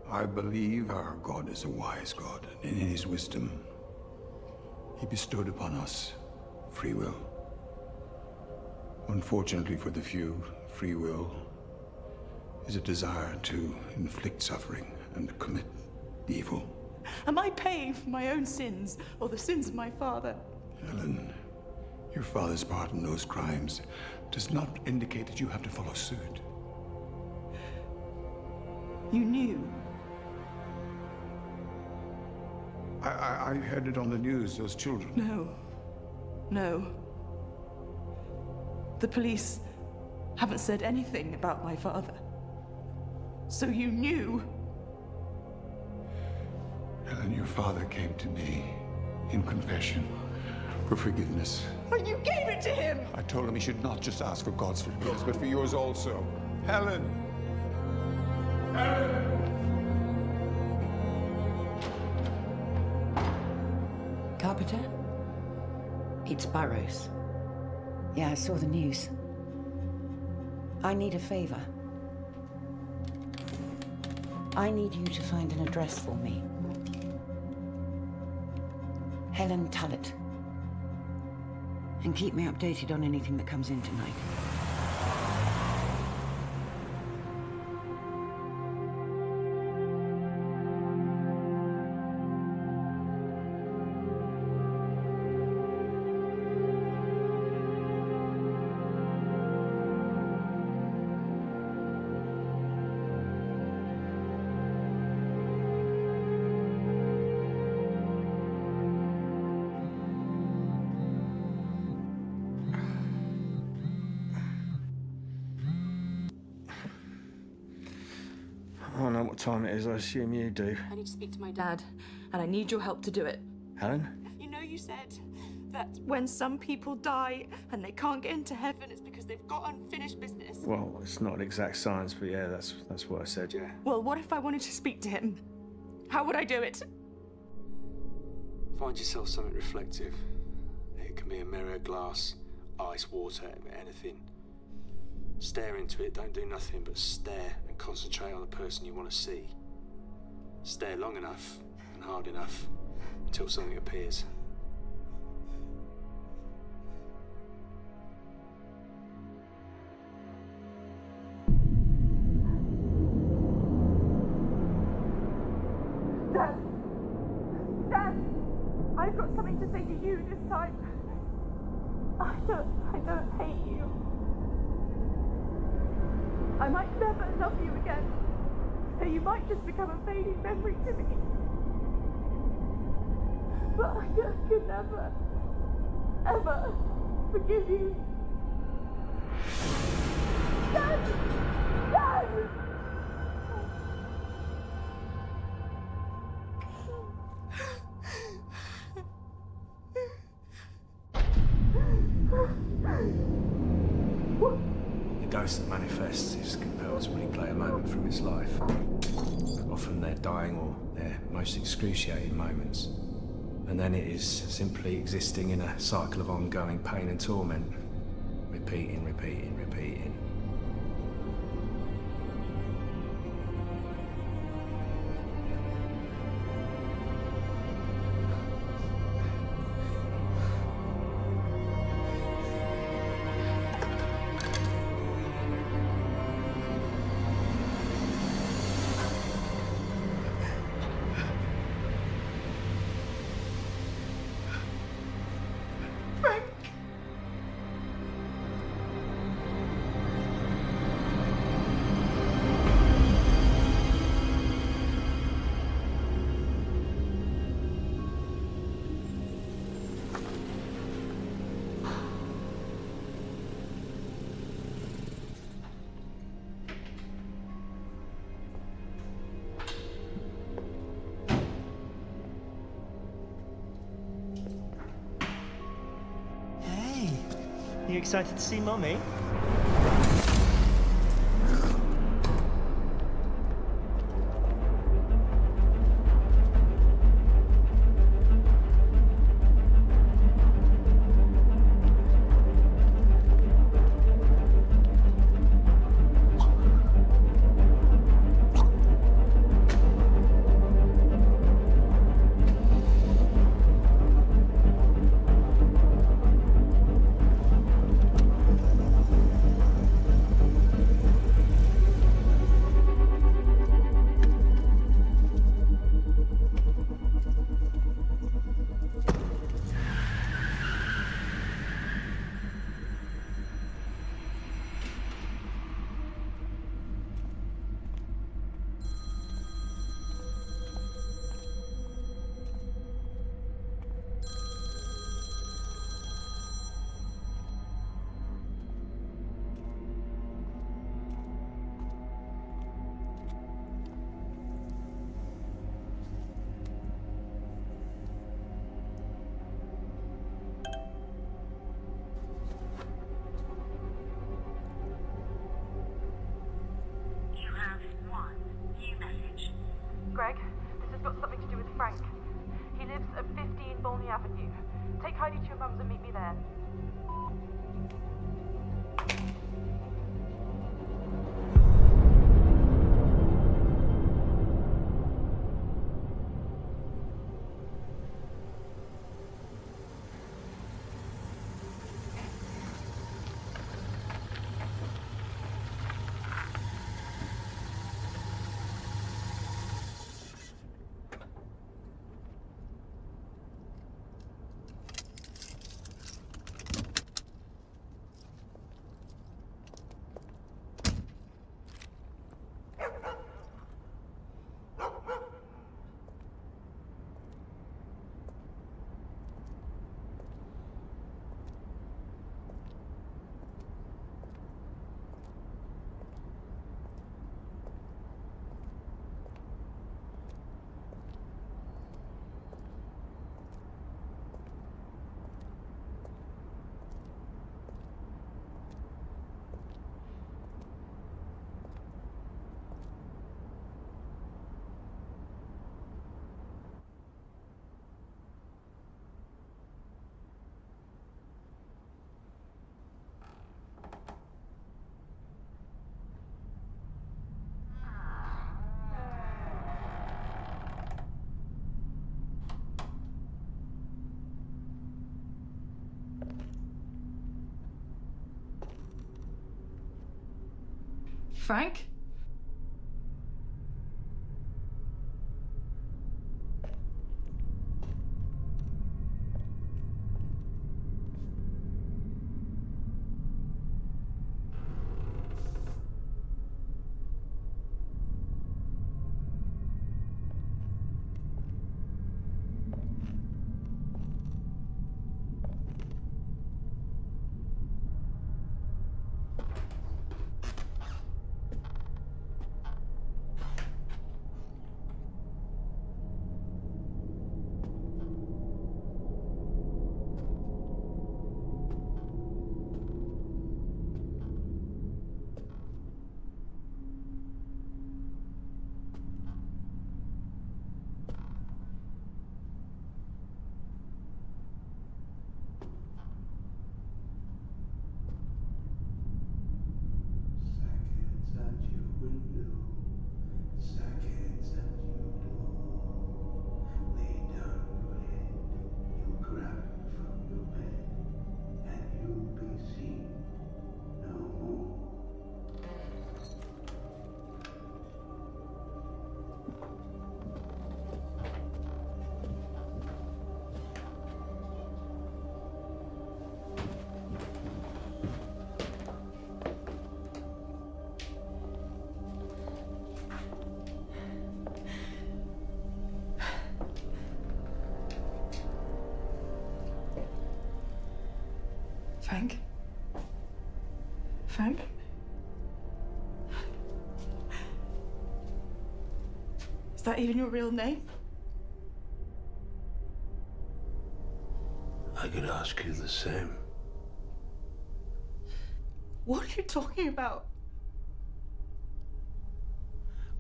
S18: I believe our God is a wise God, and in his wisdom, he bestowed upon us free will. Unfortunately for the few, free will is a desire to inflict suffering and commit evil.
S2: Am I paying for my own sins or the sins of my father?
S18: Ellen, your father's part in those crimes does not indicate that you have to follow suit.
S2: You knew.
S18: I heard it on the news, those children.
S2: No. The police haven't said anything about my father. So you knew.
S18: Ellen, your father came to me in confession for forgiveness.
S2: But you gave it to him!
S18: I told him he should not just ask for God's forgiveness, but for yours also. Helen! Helen!
S17: Carpenter? It's Burrows. Yeah, I saw the news. I need a favor. I need you to find an address for me. Helen Tullett. And keep me updated on anything that comes in tonight.
S15: I don't know what time it is, I assume you do.
S2: I need to speak to my dad, and I need your help to do it.
S15: Helen?
S2: You know you said that when some people die and they can't get into heaven, it's because they've got unfinished business.
S15: Well, it's not an exact science, but yeah, that's what I said, yeah.
S2: Well, what if I wanted to speak to him? How would I do it?
S15: Find yourself something reflective. It can be a mirror, glass, ice, water, anything. Stare into it, don't do nothing but stare and concentrate on the person you want to see. Stare long enough and hard enough until something appears.
S2: Dad, I've got something to say to you this time. I don't hate you. I might never love you again. And you might just become a fading memory to me. But I could never, ever forgive you. Dad! Dad!
S15: The ghost that manifests is compelled to replay a moment from its life. Often their dying or their most excruciating moments. And then it is simply existing in a cycle of ongoing pain and torment. Repeating, repeating, repeating.
S1: You excited to see Mummy?
S8: lives at 15 Bolney Avenue. Take Heidi to your mum's and meet me there. Frank? Frank? Frank? Is that even your real name?
S11: I could ask you the same.
S8: What are you talking about?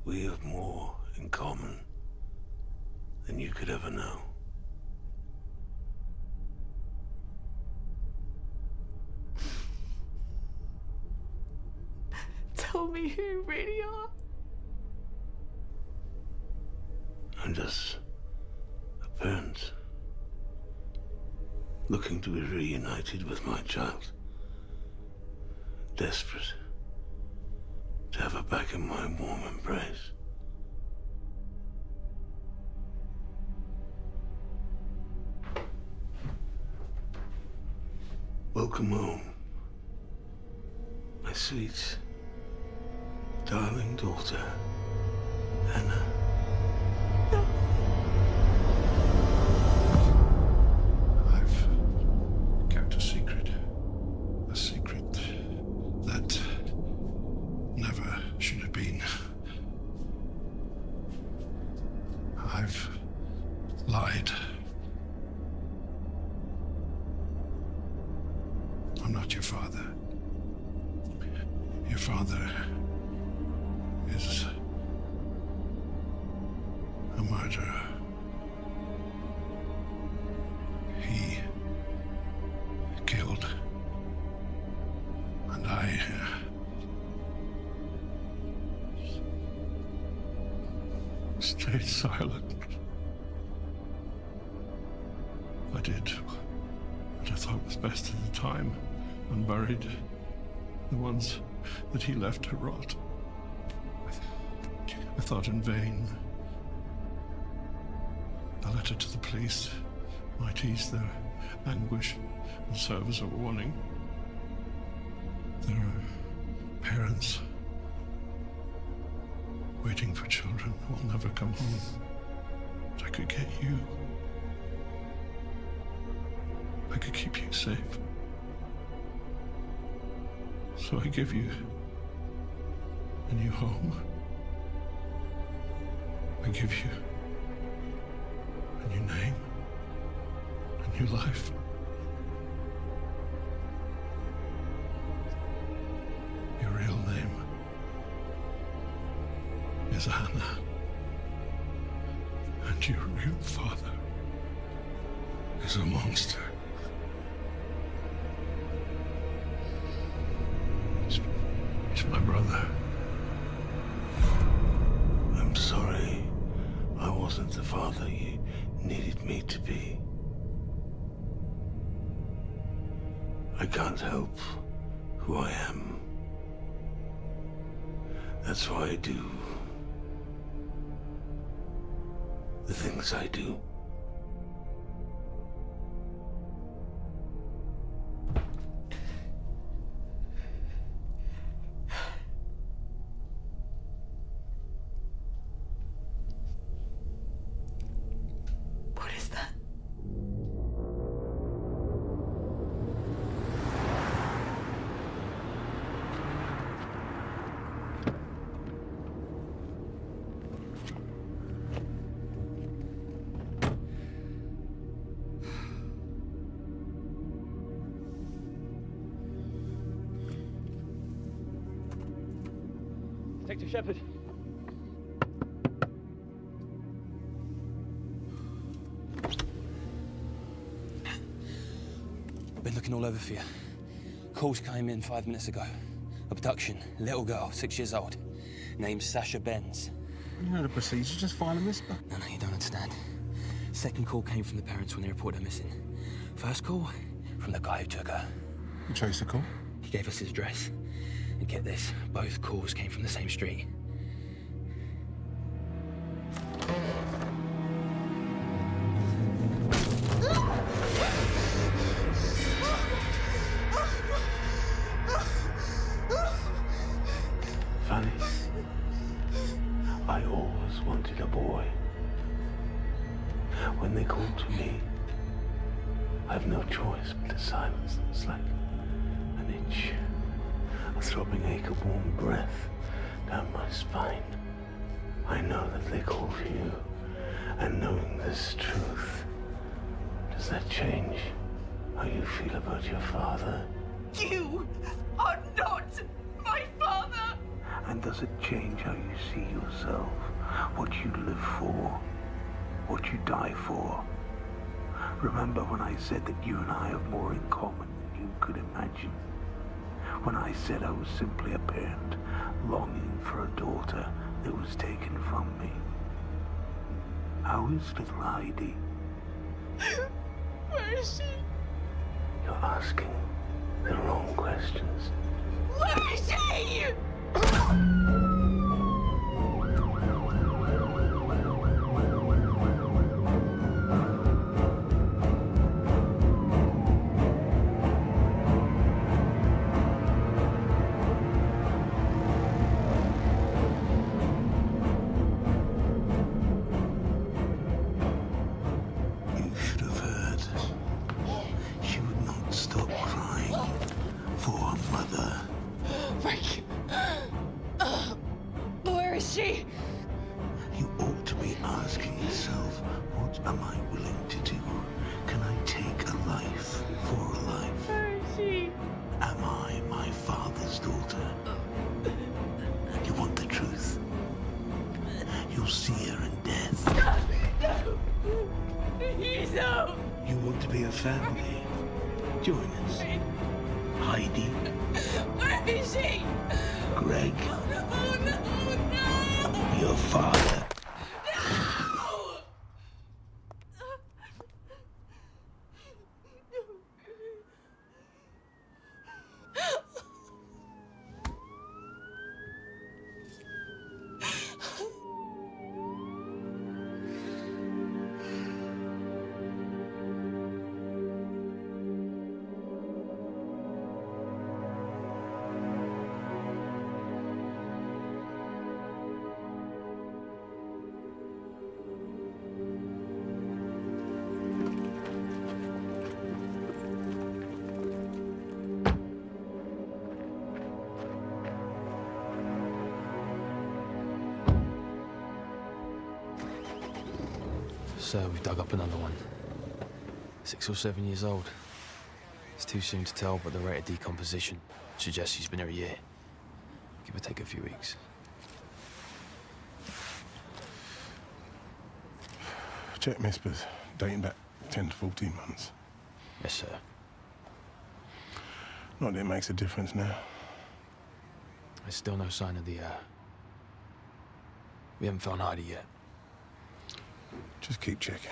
S11: We have more in common than you could ever know.
S8: Tell me who you really are.
S11: I'm just a parent looking to be reunited with my child. Desperate to have her back in my warm embrace. Welcome home, my sweet, darling daughter, Anna.
S18: I've kept a secret that never should have been. I've lied. I'm not your father. Your father is a murderer.
S11: stayed silent. I did what I thought was best at the time, and buried the ones that he left to rot. I thought in vain. A letter to the police might ease their anguish and serve as a warning. There are parents waiting for children who will never come home. But I could get you. I could keep you safe. So I give you a new home. I give you a new name, a new life. Your real name is Anna, and your real father is a monster. He's my brother. I'm sorry I wasn't the father you needed me to be. I can't help who I am. That's why I do the things I do.
S2: What is that?
S19: Detective Shepard.
S20: Been looking all over for you. Calls came in 5 minutes ago. Abduction, little girl, 6 years old. Name's Sasha Benz.
S6: You know the procedure, just file a whisper.
S20: No, you don't understand. Second call came from the parents when they reported her missing. First call from the guy who took her.
S6: You traced the call?
S20: He gave us his address. And get this, both calls came from the same street.
S11: Fanny, I always wanted a boy. When they called to me, I've no choice but to silence them. It's like an itch, a throbbing ache of warm breath down my spine. I know that they call for you, and knowing this truth, does that change how you feel about your father?
S14: You are not my father!
S11: And does it change how you see yourself? What you live for? What you die for? Remember when I said that you and I have more in common than you could imagine? When I said I was simply a parent longing for a daughter that was taken from me? How is little Heidi?
S14: Where is she?
S11: You're asking the wrong questions.
S14: Where is she?
S11: You should have heard. She would not stop crying for her mother.
S14: Frank. Where is she?
S11: You ought to be asking yourself, what am I willing to do? Can I take a life for a life?
S14: Where is she?
S11: Am I my father's daughter? You want the truth? You'll see her in death.
S14: No! Please, no!
S11: You want to be a family? Join us. Heidi,
S14: Where is she?
S11: Greg,
S14: Oh, no, no!
S11: your father.
S14: No!
S20: Sir, we've dug up another one. 6 or 7 years old. It's too soon to tell, but the rate of decomposition suggests she's been here a year. Give or take a few weeks.
S6: Check Mispers, dating back 10 to 14 months.
S20: Yes, sir.
S6: Not that it makes a difference now.
S20: There's still no sign of the, We haven't found Heidi yet.
S6: Just keep checking.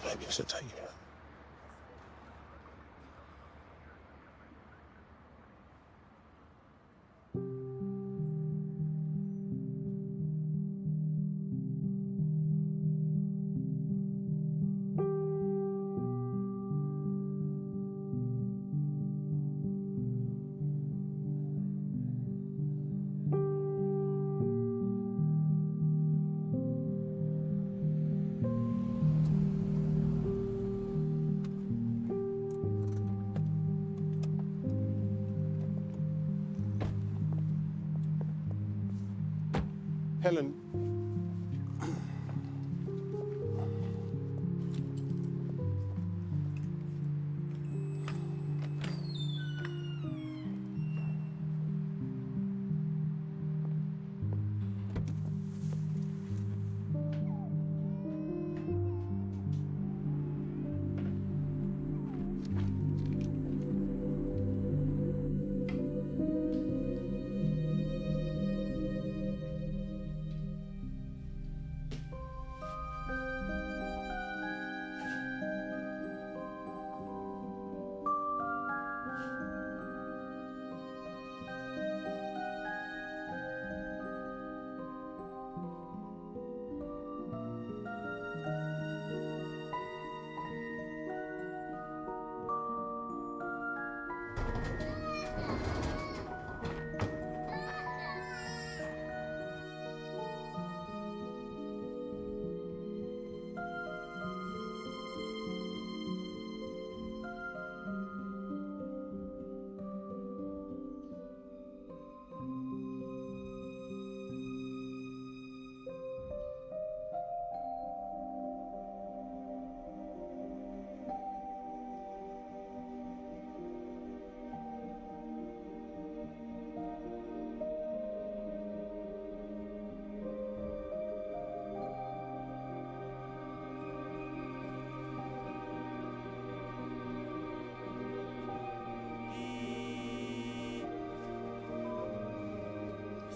S6: Maybe I should take you out. Helen.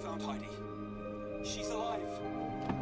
S20: Found Heidi. She's alive.